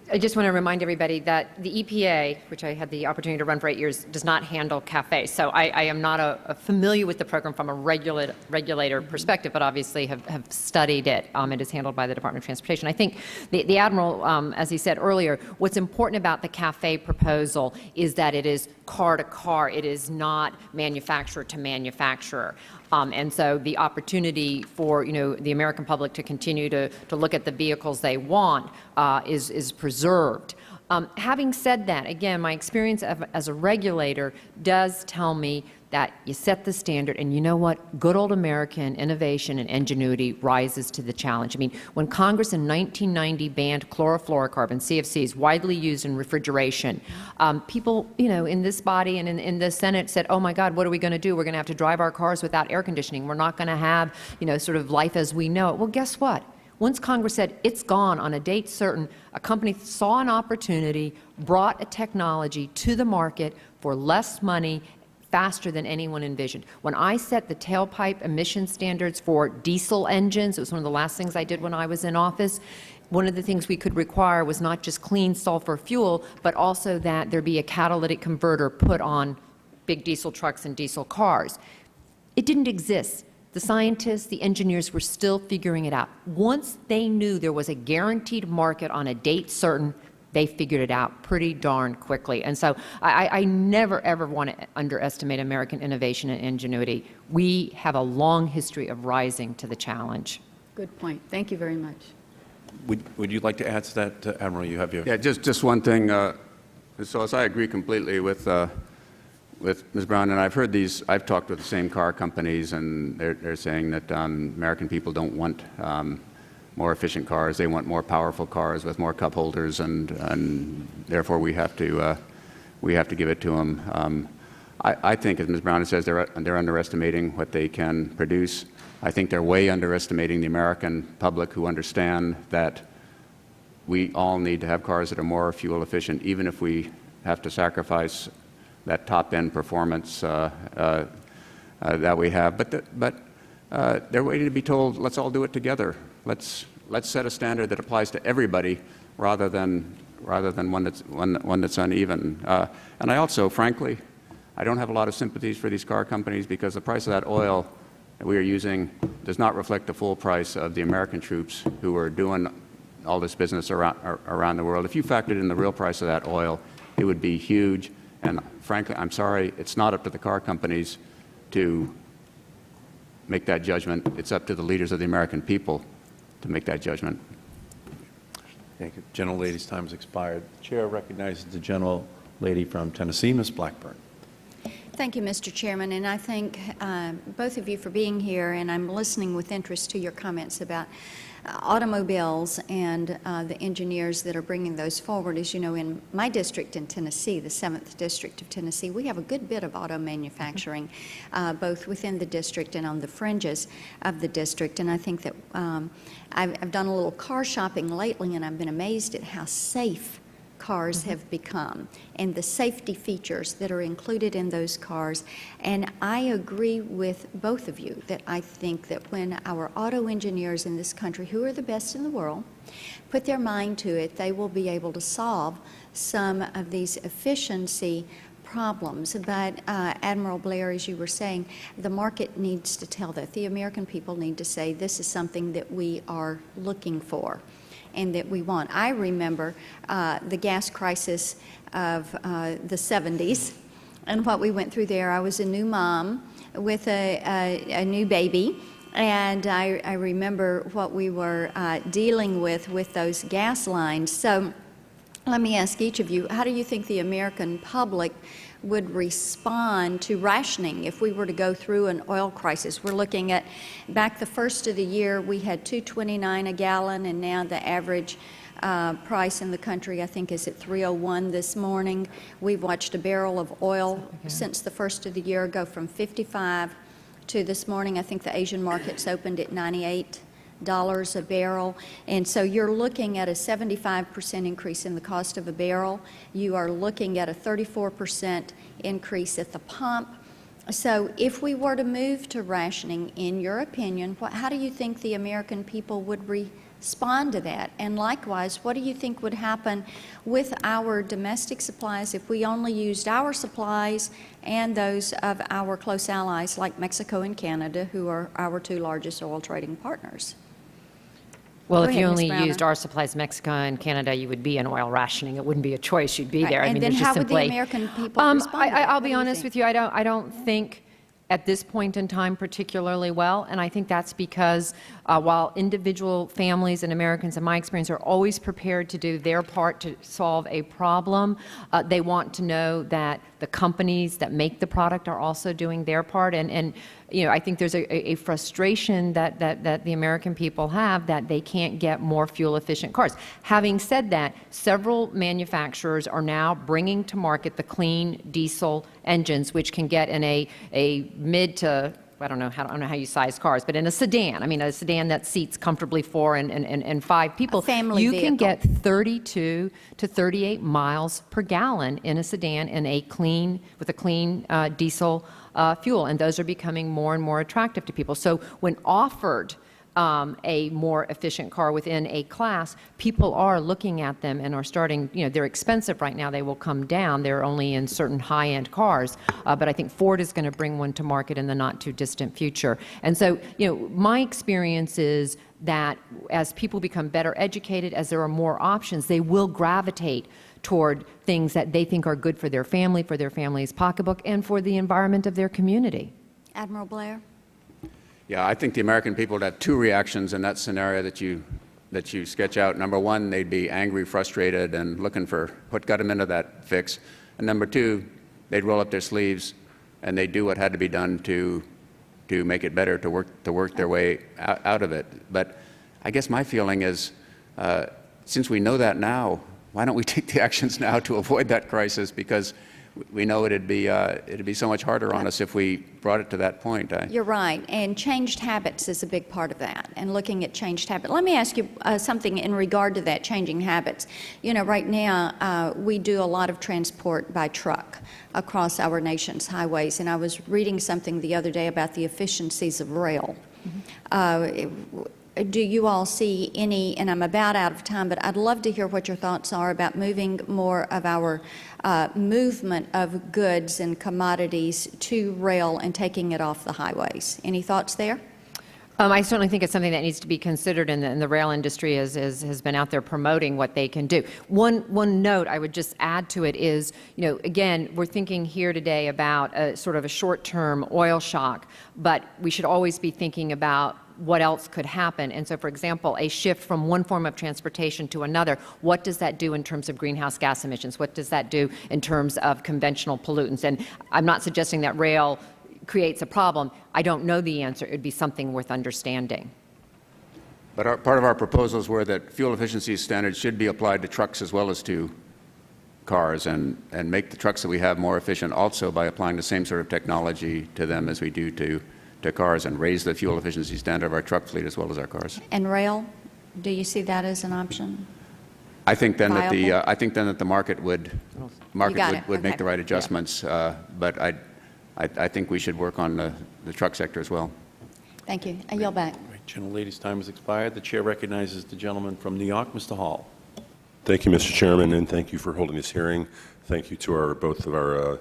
I just want to remind everybody that the EPA, which I had the opportunity to run for 8 years, does not handle CAFE. So I am not familiar with the program from a regulator perspective, but obviously have studied it. It is handled by the Department of Transportation. I think the Admiral, as he said earlier, what's important about the CAFE proposal is that it is car to car. It is not manufacturer to manufacturer. And so the opportunity for, you know, the American public to continue to look at the vehicles they want is preserved. Having said that, again, my experience as a regulator does tell me that you set the standard, and you know what? Good old American innovation and ingenuity rises to the challenge. I mean, when Congress in 1990 banned chlorofluorocarbons, CFCs, widely used in refrigeration, people, you know, in this body and in the Senate said, oh my God, what are we going to do? We're going to have to drive our cars without air conditioning. We're not going to have, you know, sort of life as we know it. Well, guess what? Once Congress said it's gone on a date certain, a company saw an opportunity, brought a technology to the market for less money, faster than anyone envisioned. When I set the tailpipe emission standards for diesel engines, it was one of the last things I did when I was in office, one of the things we could require was not just clean sulfur fuel, but also that there be a catalytic converter put on big diesel trucks and diesel cars. It didn't exist. The scientists, the engineers were still figuring it out. Once they knew there was a guaranteed market on a date certain, they figured it out pretty darn quickly. And so I never, ever want to underestimate American innovation and ingenuity. We have a long history of rising to the challenge. Good point. Thank you very much. Would you like to add to that, Admiral? You have your... Yeah, just one thing. So as I agree completely with Ms. Brown, and I've heard these, I've talked with the same car companies, and they're saying that American people don't want more efficient cars. They want more powerful cars with more cup holders, and therefore we have to give it to them. I think, as Ms. Brown says, they're underestimating what they can produce. I think they're way underestimating the American public, who understand that we all need to have cars that are more fuel efficient, even if we have to sacrifice that top-end performance that we have. But they're waiting to be told, let's all do it together. Let's set a standard that applies to everybody, rather than one that's uneven. And I also, frankly, I don't have a lot of sympathies for these car companies because the price of that oil that we are using does not reflect the full price of the American troops who are doing all this business around the world. If you factored in the real price of that oil, it would be huge. And frankly, I'm sorry, it's not up to the car companies to make that judgment. It's up to the leaders of the American people to make that judgment. Thank you. Gentlelady's time has expired. The Chair recognizes the gentlelady from Tennessee, Ms. Blackburn. Thank you, Mr. Chairman, and I thank both of you for being here, and I'm listening with interest to your comments about automobiles and the engineers that are bringing those forward. As you know, in my district in Tennessee, the 7th District of Tennessee, we have a good bit of auto manufacturing, both within the district and on the fringes of the district, and I think that I've done a little car shopping lately, and I've been amazed at how safe cars have become and the safety features that are included in those cars. And I agree with both of you that I think that when our auto engineers in this country, who are the best in the world, put their mind to it, they will be able to solve some of these efficiency problems. But Admiral Blair, as you were saying, the market needs to tell that. The American people need to say this is something that we are looking for and that we want. I remember the gas crisis of the 70s and what we went through there. I was a new mom with a new baby, and I remember what we were dealing with those gas lines. So let me ask each of you, how do you think the American public would respond to rationing if we were to go through an oil crisis? We're looking at, back the first of the year, we had $2.29 a gallon, and now the average price in the country, I think, is at $3.01 this morning. We've watched a barrel of oil since the first of the year go from 55 to this morning. I think the Asian markets opened at $98 a barrel, and so you're looking at a 75% increase in the cost of a barrel. You are looking at a 34% increase at the pump. So if we were to move to rationing, in your opinion, how do you think the American people would respond to that? And likewise, what do you think would happen with our domestic supplies if we only used our supplies and those of our close allies like Mexico and Canada, who are our two largest oil trading partners? Well, Go if ahead, you Ms. only Browner. used our supplies, Mexico and Canada, you would be in oil rationing. It wouldn't be a choice. You'd be there. And I mean, then there's how just would the simply, American people respond to that? I'll What be do you honest think? with you. I don't think at this point in time particularly well, and I think that's because while individual families and Americans, in my experience, are always prepared to do their part to solve a problem, they want to know that the companies that make the product are also doing their part. And you know, I think there's a frustration that the American people have that they can't get more fuel-efficient cars. Having said that, several manufacturers are now bringing to market the clean diesel engines, which can get in a mid to, I don't know how you size cars, but in a sedan, I mean a sedan that seats comfortably 4 and 5 people, family you vehicle. can get 32 to 38 miles per gallon in a sedan in with a clean diesel fuel, and those are becoming more and more attractive to people. So when offered a more efficient car within a class, people are looking at them and are starting, you know, they're expensive right now. They will come down. They're only in certain high-end cars. But I think Ford is going to bring one to market in the not-too-distant future. And so, you know, my experience is that as people become better educated, as there are more options, they will gravitate toward things that they think are good for their family, for their family's pocketbook, and for the environment of their community. Admiral Blair? Yeah, I think the American people would have two reactions in that scenario that you sketch out. Number one, they'd be angry, frustrated, and looking for what got them into that fix. And number two, they'd roll up their sleeves and they'd do what had to be done to make it better, to work their way out of it. But I guess my feeling is, since we know that now, why don't we take the actions now to avoid that crisis? Because we know it'd be so much harder on us if we brought it to that point. You're right, and changed habits is a big part of that, and looking at changed habits. Let me ask you something in regard to that, changing habits. You know, right now we do a lot of transport by truck across our nation's highways, and I was reading something the other day about the efficiencies of rail. do you all see any, and I'm about out of time, but I'd love to hear what your thoughts are about moving more of our movement of goods and commodities to rail and taking it off the highways. Any thoughts there? I certainly think it's something that needs to be considered, and the rail industry has been out there promoting what they can do. One note I would just add to it is, again, we're thinking here today about a sort of a short-term oil shock, but we should always be thinking about what else could happen. And so, for example, a shift from one form of transportation to another, what does that do in terms of greenhouse gas emissions? What does that do in terms of conventional pollutants? And I'm not suggesting that rail creates a problem. I don't know the answer. It would be something worth understanding. But part of our proposals were that fuel efficiency standards should be applied to trucks as well as to cars, and make the trucks that we have more efficient also by applying the same sort of technology to them as we do to cars, and raise the fuel efficiency standard of our truck fleet as well as our cars. And rail, do you see that as an option? I think then that Viable? the market would Okay. make the right adjustments, but I think we should work on the truck sector as well. Thank you. I yield back. Right, gentlelady's time has expired. The chair recognizes the gentleman from New York, Mr. Hall. Thank you, Mr. Chairman, and thank you for holding this hearing. Thank you to both of our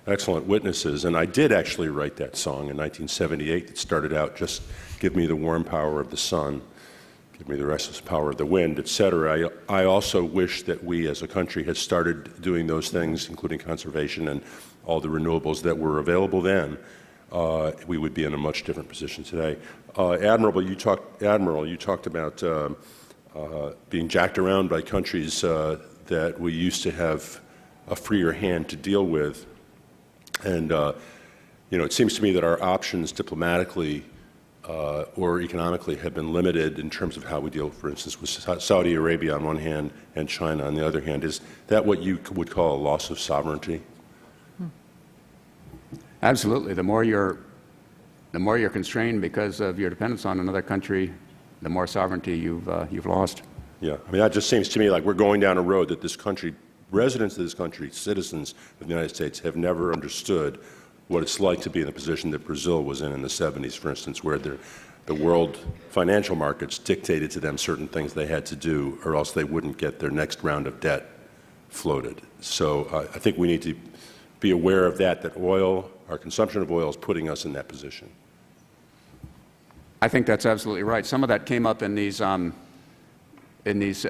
excellent witnesses. And I did actually write that song in 1978 that started out, just give me the warm power of the sun, give me the restless power of the wind, etc. I also wish that we as a country had started doing those things, including conservation and all the renewables that were available then. We would be in a much different position today. Admiral, you talked about being jacked around by countries that we used to have a freer hand to deal with. And, it seems to me that our options diplomatically or economically have been limited in terms of how we deal, for instance, with Saudi Arabia on one hand and China on the other hand. Is that what you would call a loss of sovereignty? Absolutely. The more you're constrained because of your dependence on another country, the more sovereignty you've lost. Yeah, I mean, that just seems to me like we're going down a road that this country, residents of this country, citizens of the United States, have never understood what it's like to be in the position that Brazil was in the 70s, for instance, where the world financial markets dictated to them certain things they had to do, or else they wouldn't get their next round of debt floated. So I think we need to be aware of that oil, our consumption of oil, is putting us in that position. I think that's absolutely right. Some of that came up in these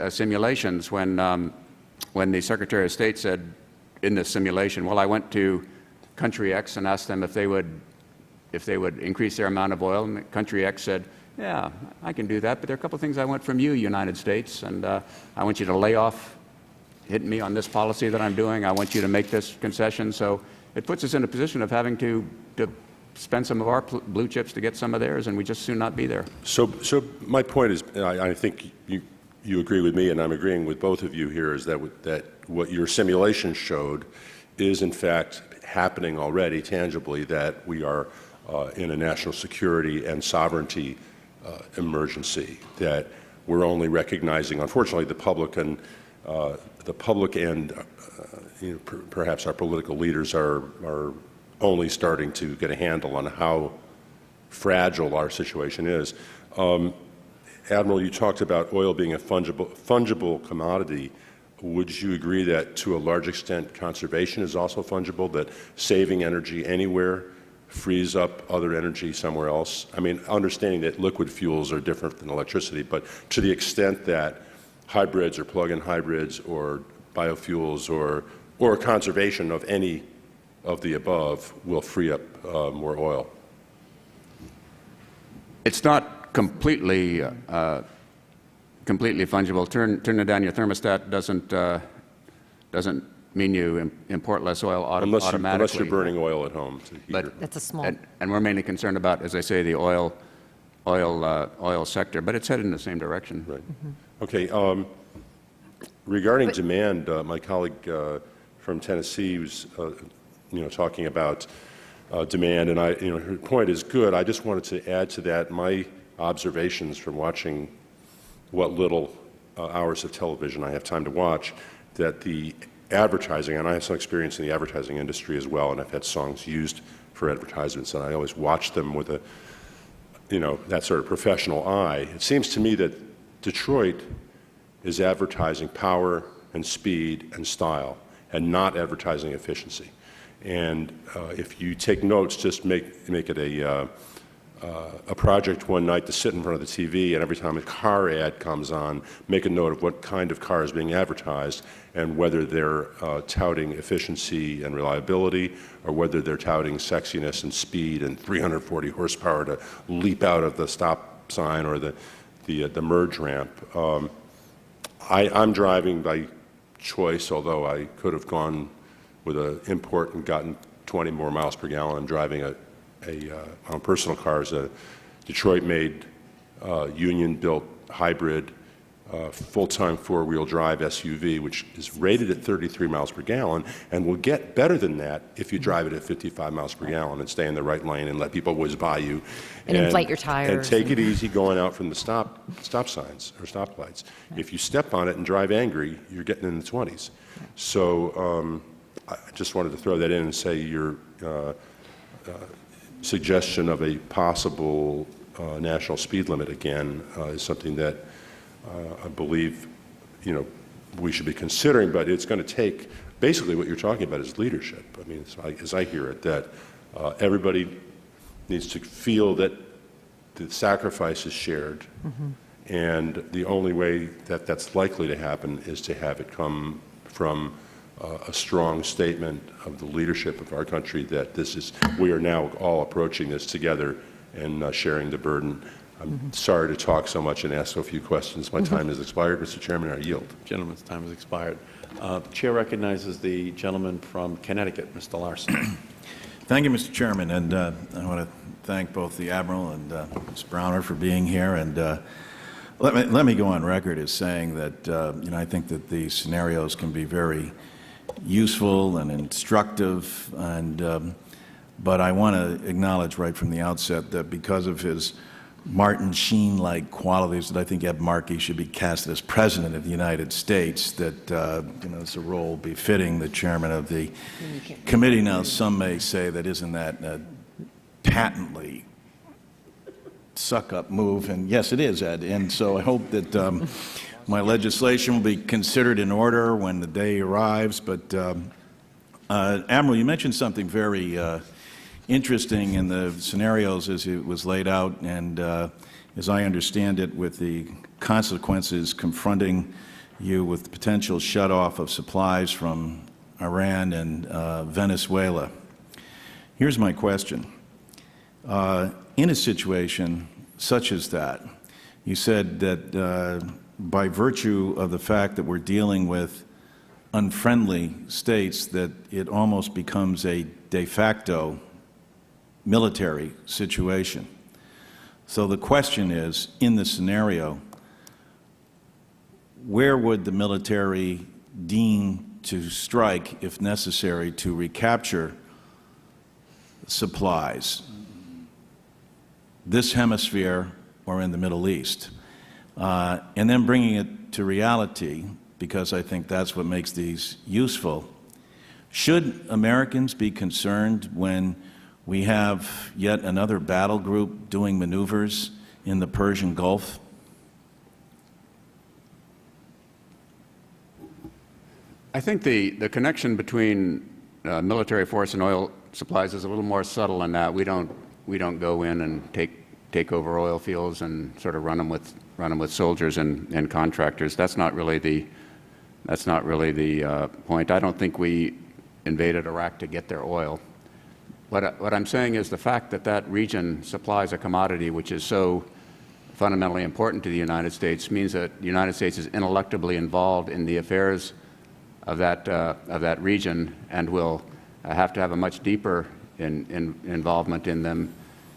simulations when the Secretary of State said in this simulation, well, I went to country X and asked them if they would increase their amount of oil, and country X said, yeah, I can do that, but there are a couple of things I want from you, United States, and I want you to lay off hitting me on this policy that I'm doing. I want you to make this concession. So it puts us in a position of having to spend some of our blue chips to get some of theirs, and we just soon not be there. So my point is, I think you agree with me, and I'm agreeing with both of you here, is that what your simulation showed is in fact happening already tangibly, that we are in a national security and sovereignty emergency, that we're only recognizing, unfortunately, the public and perhaps our political leaders are only starting to get a handle on how fragile our situation is. Admiral, you talked about oil being a fungible commodity. Would you agree that to a large extent conservation is also fungible, that saving energy anywhere frees up other energy somewhere else? I mean, understanding that liquid fuels are different than electricity, but to the extent that hybrids or plug-in hybrids or biofuels or conservation of any of the above will free up more oil. It's not completely fungible. Turning down your thermostat doesn't mean you import less oil automatically. Unless you're burning oil at home to heat That's a small. And we're mainly concerned about, as I say, the oil sector, but it's headed in the same direction. Right. Okay. Regarding demand, my colleague from Tennessee was, talking about demand, and her point is good. I just wanted to add to that my observations from watching what little hours of television I have time to watch, that the advertising, and I have some experience in the advertising industry as well, and I've had songs used for advertisements, and I always watch them with that sort of professional eye, it seems to me that Detroit is advertising power and speed and style and not advertising efficiency. And if you take notes, just make it a project one night to sit in front of the TV, and every time a car ad comes on, make a note of what kind of car is being advertised and whether they're touting efficiency and reliability or whether they're touting sexiness and speed and 340 horsepower to leap out of the stop sign or the merge ramp. I'm driving by choice, although I could have gone with an import and gotten 20 more miles per gallon. I'm driving on personal cars, a Detroit-made, union-built hybrid, full-time four-wheel drive SUV, which is rated at 33 miles per gallon and will get better than that if you drive it at 55 miles per gallon and stay in the right lane and let people whiz by you. And inflate your tires. And take it easy going out from the stop signs or stoplights. If you step on it and drive angry, you're getting in the 20s. So I just wanted to throw that in and say your suggestion of a possible national speed limit again is something that I believe, we should be considering, but it's going to take, basically what you're talking about is leadership. I mean, as I hear it, that everybody needs to feel that the sacrifice is shared, and the only way that that's likely to happen is to have it come from a strong statement of the leadership of our country that we are now all approaching this together and sharing the burden. I'm sorry to talk so much and ask so few questions. My time has expired, Mr. Chairman. I yield. Gentleman's time has expired. The Chair recognizes the gentleman from Connecticut, Mr. Larson. Thank you, Mr. Chairman, and I want to thank both the Admiral and Ms. Browner for being here. And let me go on record as saying that I think that these scenarios can be very useful and instructive, and but I want to acknowledge right from the outset that because of his Martin Sheen-like qualities, that I think Ed Markey should be casted as President of the United States, that it's a role befitting the Chairman of the committee. Now, some may say that isn't that a patently suck-up move, and yes, it is, Ed, and so I hope that my legislation will be considered in order when the day arrives. But Admiral, you mentioned something very interesting in the scenarios as it was laid out, and as I understand it, with the consequences confronting you with the potential shutoff of supplies from Iran and Venezuela. Here's my question. In a situation such as that, you said that by virtue of the fact that we're dealing with unfriendly states, that it almost becomes a de facto military situation. So the question is, in the scenario, where would the military deem to strike, if necessary, to recapture supplies, this hemisphere or in the Middle East? And then bringing it to reality, because I think that's what makes these useful. Should Americans be concerned when we have yet another battle group doing maneuvers in the Persian Gulf? I think the connection between military force and oil supplies is a little more subtle in that we don't go in and take over oil fields and sort of run them with soldiers and contractors. That's not really the point. I don't think we invaded Iraq to get their oil. What I'm saying is the fact that that region supplies a commodity which is so fundamentally important to the United States means that the United States is ineluctably involved in the affairs of that region, and will have to have a much deeper involvement in them,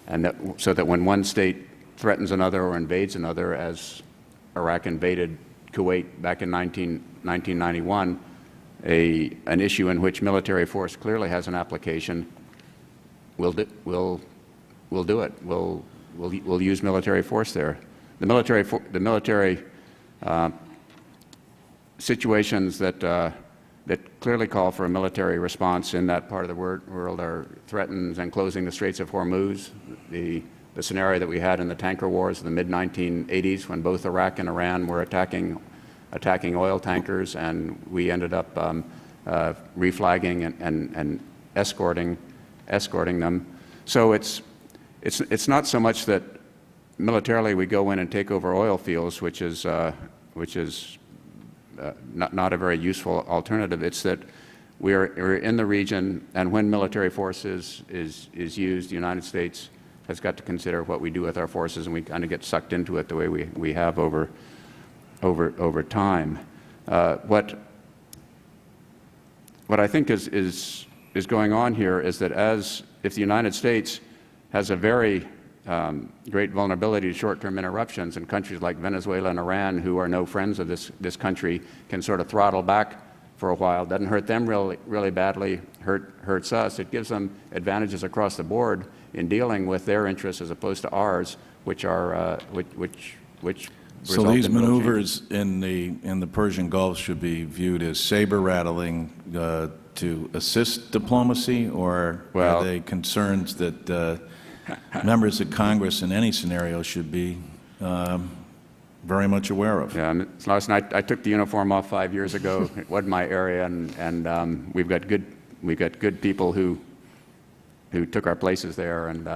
and so that when one state threatens another or invades another, as Iraq invaded Kuwait back in 1991, an issue in which military force clearly has an application, we'll do it. We'll use military force there. The military situations that clearly call for a military response in that part of the world are threatens and closing the Straits of Hormuz, the the scenario that we had in the tanker wars in the mid-1980s when both Iraq and Iran were attacking oil tankers, and we ended up reflagging and escorting them. So it's not so much that militarily we go in and take over oil fields, which is not a very useful alternative. It's that we're in the region, and when military force is used, the United States has got to consider what we do with our forces, and we kind of get sucked into it the way we have over time. What I think is going on here is that if the United States has a very great vulnerability to short-term interruptions, and countries like Venezuela and Iran, who are no friends of this country, can sort of throttle back for a while. Doesn't hurt them really badly, hurts us. It gives them advantages across the board in dealing with their interests as opposed to ours, which are which So these maneuvers in the Persian Gulf should be viewed as saber rattling to assist diplomacy, or are they concerns that members of Congress in any scenario should be very much aware of? Yeah, and Lawson, I took the uniform off 5 years ago. It wasn't my area, and we've got good people who took our places there, and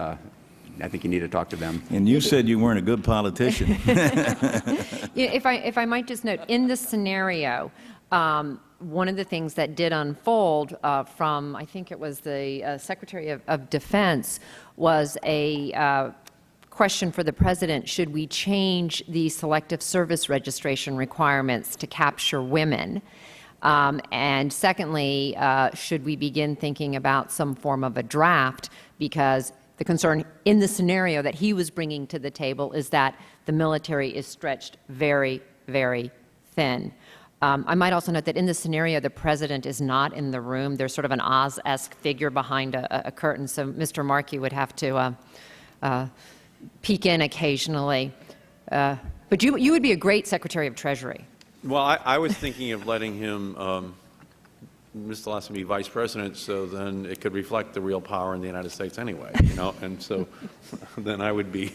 I think you need to talk to them. And you said you weren't a good politician. If I might just note, in this scenario, one of the things that did unfold from, I think it was the Secretary of Defense, was a question for the President: should we change the selective service registration requirements to capture women? And secondly, should we begin thinking about some form of a draft, because the concern in the scenario that he was bringing to the table is that the military is stretched very, very thin. I might also note that in this scenario, the President is not in the room. There's sort of an Oz-esque figure behind a curtain, so Mr. Markey would have to peek in occasionally. But you would be a great Secretary of Treasury. Well, I was thinking of letting him, Mr. Lawson, be Vice President, so then it could reflect the real power in the United States anyway, you know, and so then I would be.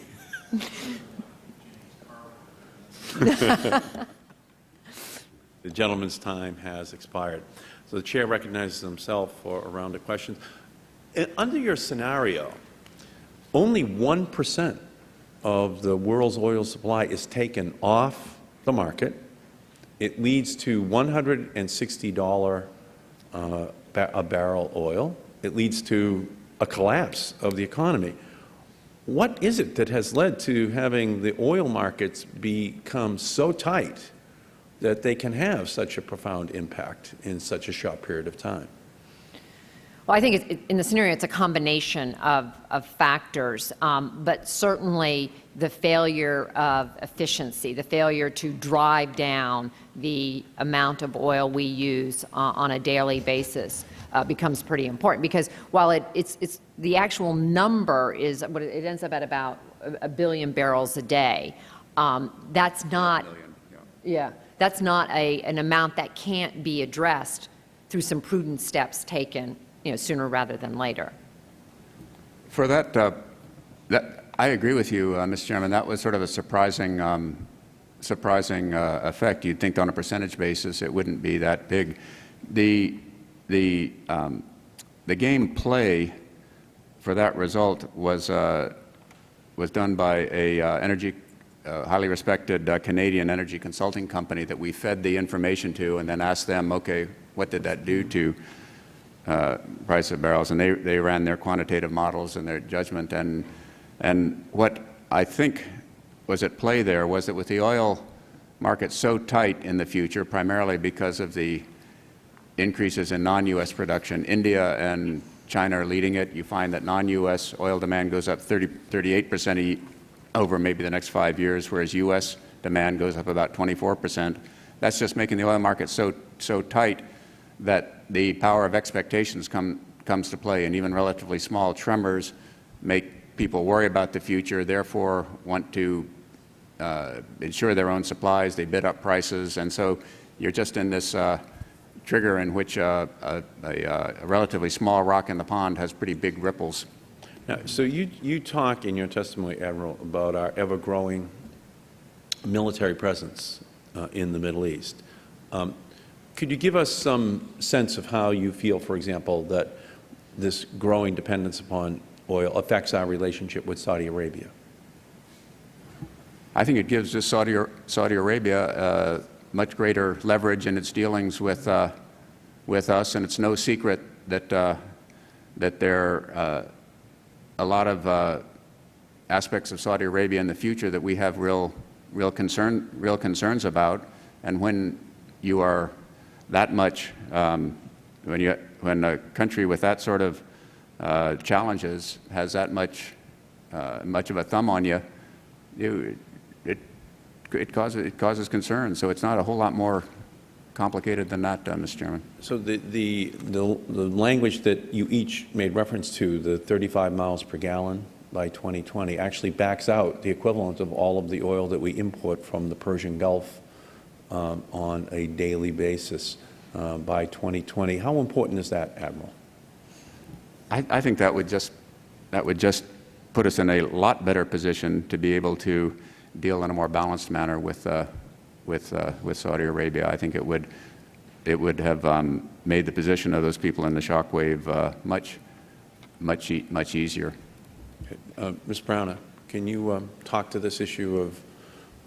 The gentleman's time has expired. So the Chair recognizes himself for a round of questions. Under your scenario, only 1% of the world's oil supply is taken off the market. It leads to $160 a barrel oil. It leads to a collapse of the economy. What is it that has led to having the oil markets become so tight that they can have such a profound impact in such a short period of time? Well, I think in the scenario, it's a combination of factors, but certainly the failure of efficiency, the failure to drive down the amount of oil we use on a daily basis becomes pretty important, because while it's the actual number is, it ends up at about 1 billion barrels a day, that's not, that's not an amount that can't be addressed through some prudent steps taken, sooner rather than later. For that, I agree with you, Mr. Chairman. That was sort of a surprising effect. You'd think on a percentage basis it wouldn't be that big. The game play for that result was done by a highly respected Canadian energy consulting company that we fed the information to, and then asked them, okay, what did that do to price of barrels? And they ran their quantitative models and their judgment. And what I think was at play there was that with the oil market so tight in the future, primarily because of the increases in non-U.S. production, India and China are leading it. You find that non-U.S. oil demand goes up 38% over maybe the next 5 years, whereas U.S. demand goes up about 24%. That's just making the oil market so tight that the power of expectations comes to play, and even relatively small tremors make people worry about the future, therefore want to ensure their own supplies. They bid up prices, and so you're just in this trigger in which a relatively small rock in the pond has pretty big ripples. Now, so you talk in your testimony, Admiral, about our ever-growing military presence in the Middle East. Could you give us some sense of how you feel, for example, that this growing dependence upon oil affects our relationship with Saudi Arabia? I think it gives Saudi Arabia much greater leverage in its dealings with us, and it's no secret that there are a lot of aspects of Saudi Arabia in the future that we have real concerns about. And when you are that much, when a country with that sort of challenges has that much of a thumb on you, it causes concern. So it's not a whole lot more complicated than that, Mr. Chairman. So the language that you each made reference to, the 35 miles per gallon by 2020, actually backs out the equivalent of all of the oil that we import from the Persian Gulf on a daily basis by 2020. How important is that, Admiral? I think that would just put us in a lot better position to be able to deal in a more balanced manner with Saudi Arabia. I think it would have made the position of those people in the Shockwave much easier. Ms. Browner, can you talk to this issue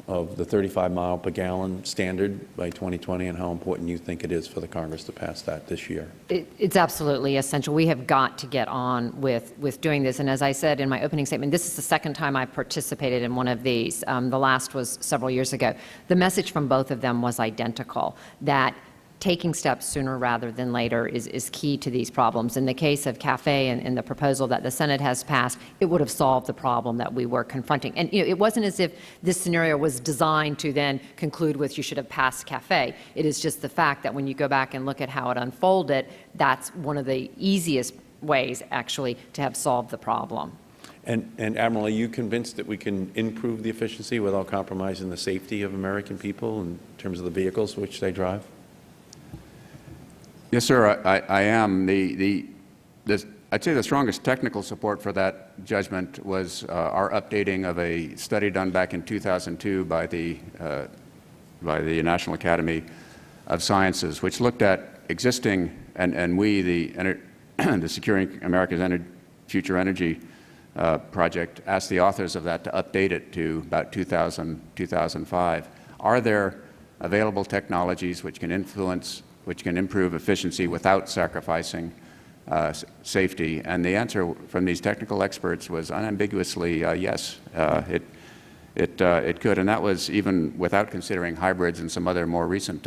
of the 35 mile per gallon standard by 2020 and how important you think it is for the Congress to pass that this year? It's absolutely essential. We have got to get on with doing this. And as I said in my opening statement, this is the second time I've participated in one of these. The last was several years ago. The message from both of them was identical, that taking steps sooner rather than later is key to these problems. In the case of CAFE and the proposal that the Senate has passed, it would have solved the problem that we were confronting. And it wasn't as if this scenario was designed to then conclude with you should have passed CAFE. It is just the fact that when you go back and look at how it unfolded, that's one of the easiest ways actually to have solved the problem. And Admiral, are you convinced that we can improve the efficiency without compromising the safety of American people in terms of the vehicles which they drive? Yes, sir, I am. I'd say the strongest technical support for that judgment was our updating of a study done back in 2002 by the National Academy of Sciences, which looked at existing, and we, the Securing America's Future Energy project, asked the authors of that to update it to about 2005. Are there available technologies which can improve efficiency without sacrificing safety? And the answer from these technical experts was unambiguously yes, it could. And that was even without considering hybrids and some other more recent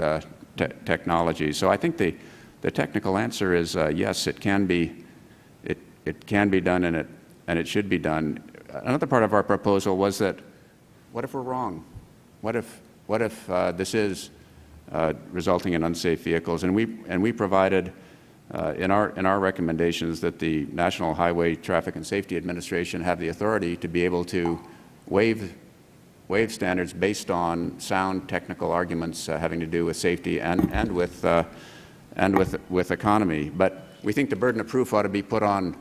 technologies. So I think the technical answer is yes, it can be done, and it should be done. Another part of our proposal was that, what if we're wrong? What if this is resulting in unsafe vehicles? And we provided in our recommendations that the National Highway Traffic and Safety Administration have the authority to be able to waive standards based on sound technical arguments having to do with safety and with economy. But we think the burden of proof ought to be put on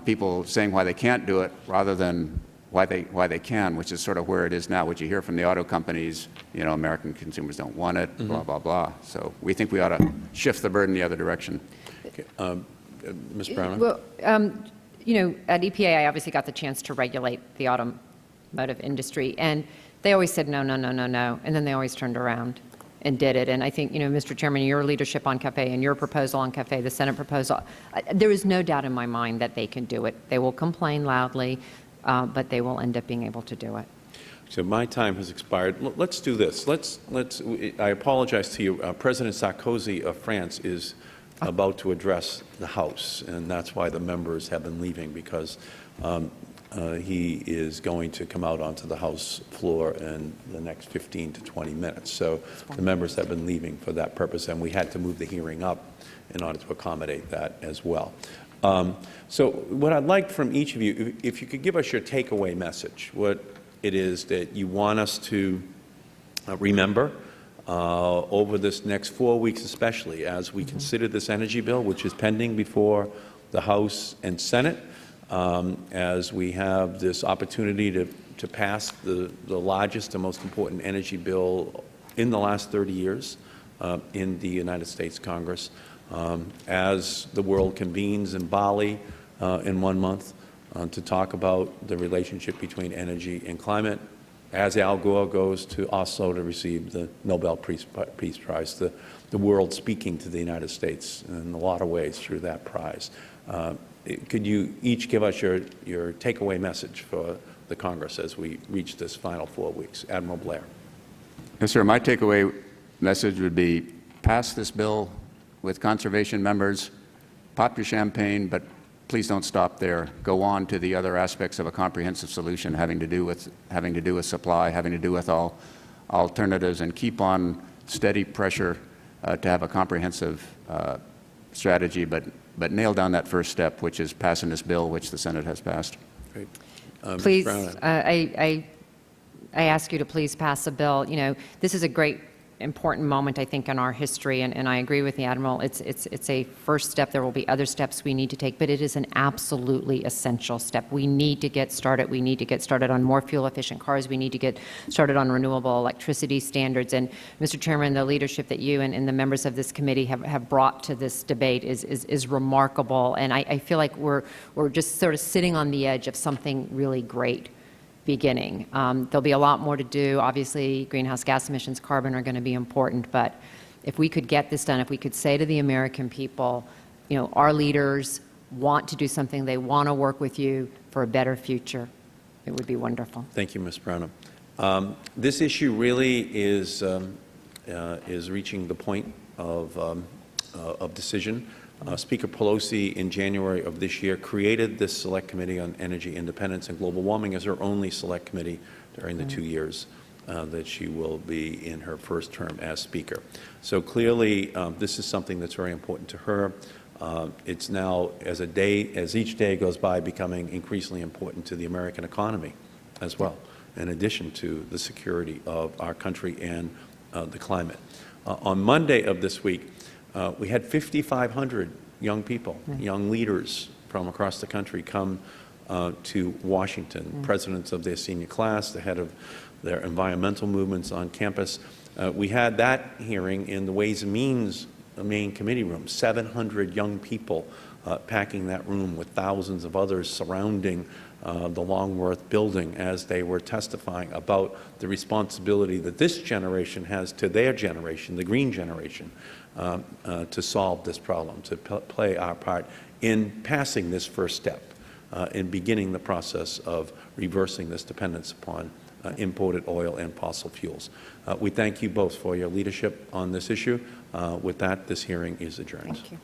people saying why they can't do it rather than why they can, which is sort of where it is now. What you hear from the auto companies, American consumers don't want it, blah, blah, blah. So we think we ought to shift the burden the other direction. Okay. Ms. Browner? Well, at EPA, I obviously got the chance to regulate the automotive industry, and they always said no, no, no, no, no, and then they always turned around and did it. And I think, Mr. Chairman, your leadership on CAFE and your proposal on CAFE, the Senate proposal, there is no doubt in my mind that they can do it. They will complain loudly, but they will end up being able to do it. So my time has expired. Let's do this. I apologize to you. President Sarkozy of France is about to address the House, and that's why the members have been leaving, because he is going to come out onto the House floor in the next 15 to 20 minutes. So the members have been leaving for that purpose, and we had to move the hearing up in order to accommodate that as well. So what I'd like from each of you, if you could give us your takeaway message, what it is that you want us to remember over this next 4 weeks, especially as we consider this energy bill, which is pending before the House and Senate as we have this opportunity to pass the largest and most important energy bill in the last 30 years in the United States Congress. As the world convenes in Bali in 1 month to talk about the relationship between energy and climate, as Al Gore goes to Oslo to receive the Nobel Peace Prize, the world speaking to the United States in a lot of ways through that prize. Could you each give us your takeaway message for the Congress as we reach this final 4 weeks? Admiral Blair. Yes, sir. My takeaway message would be pass this bill with conservation members, pop your champagne, but please don't stop there. Go on to the other aspects of a comprehensive solution having to do with supply, having to do with all alternatives, and keep on steady pressure to have a comprehensive strategy, but nail down that first step, which is passing this bill, which the Senate has passed. Great. Please, I ask you to please pass a bill. You know, this is a great, important moment, I think, in our history, and I agree with the Admiral. It's a first step. There will be other steps we need to take, but it is an absolutely essential step. We need to get started. We need to get started on more fuel-efficient cars. We need to get started on renewable electricity standards. And, Mr. Chairman, the leadership that you and the members of this committee have brought to this debate is remarkable, and I feel like we're just sort of sitting on the edge of something really great beginning. There'll be a lot more to do. Obviously, greenhouse gas emissions, carbon are going to be important, but if we could get this done, if we could say to the American people, you know, our leaders want to do something, they want to work with you for a better future, it would be wonderful. Thank you, Ms. Brown. This issue really is reaching the point of decision. Speaker Pelosi, in January of this year, created this Select Committee on Energy Independence and Global Warming as her only Select Committee during the 2 years that she will be in her first term as Speaker. So clearly, this is something that's very important to her. It's now, as each day goes by, becoming increasingly important to the American economy as well, in addition to the security of our country and the climate. On Monday of this week, we had 5,500 young people, young leaders from across the country come to Washington, presidents of their senior class, the head of their environmental movements on campus. We had that hearing in the Ways and Means main committee room, 700 young people packing that room with thousands of others surrounding the Longworth building as they were testifying about the responsibility that this generation has to their generation, the green generation, to solve this problem, to play our part in passing this first step, in beginning the process of reversing this dependence upon imported oil and fossil fuels. We thank you both for your leadership on this issue. With that, this hearing is adjourned. Thank you.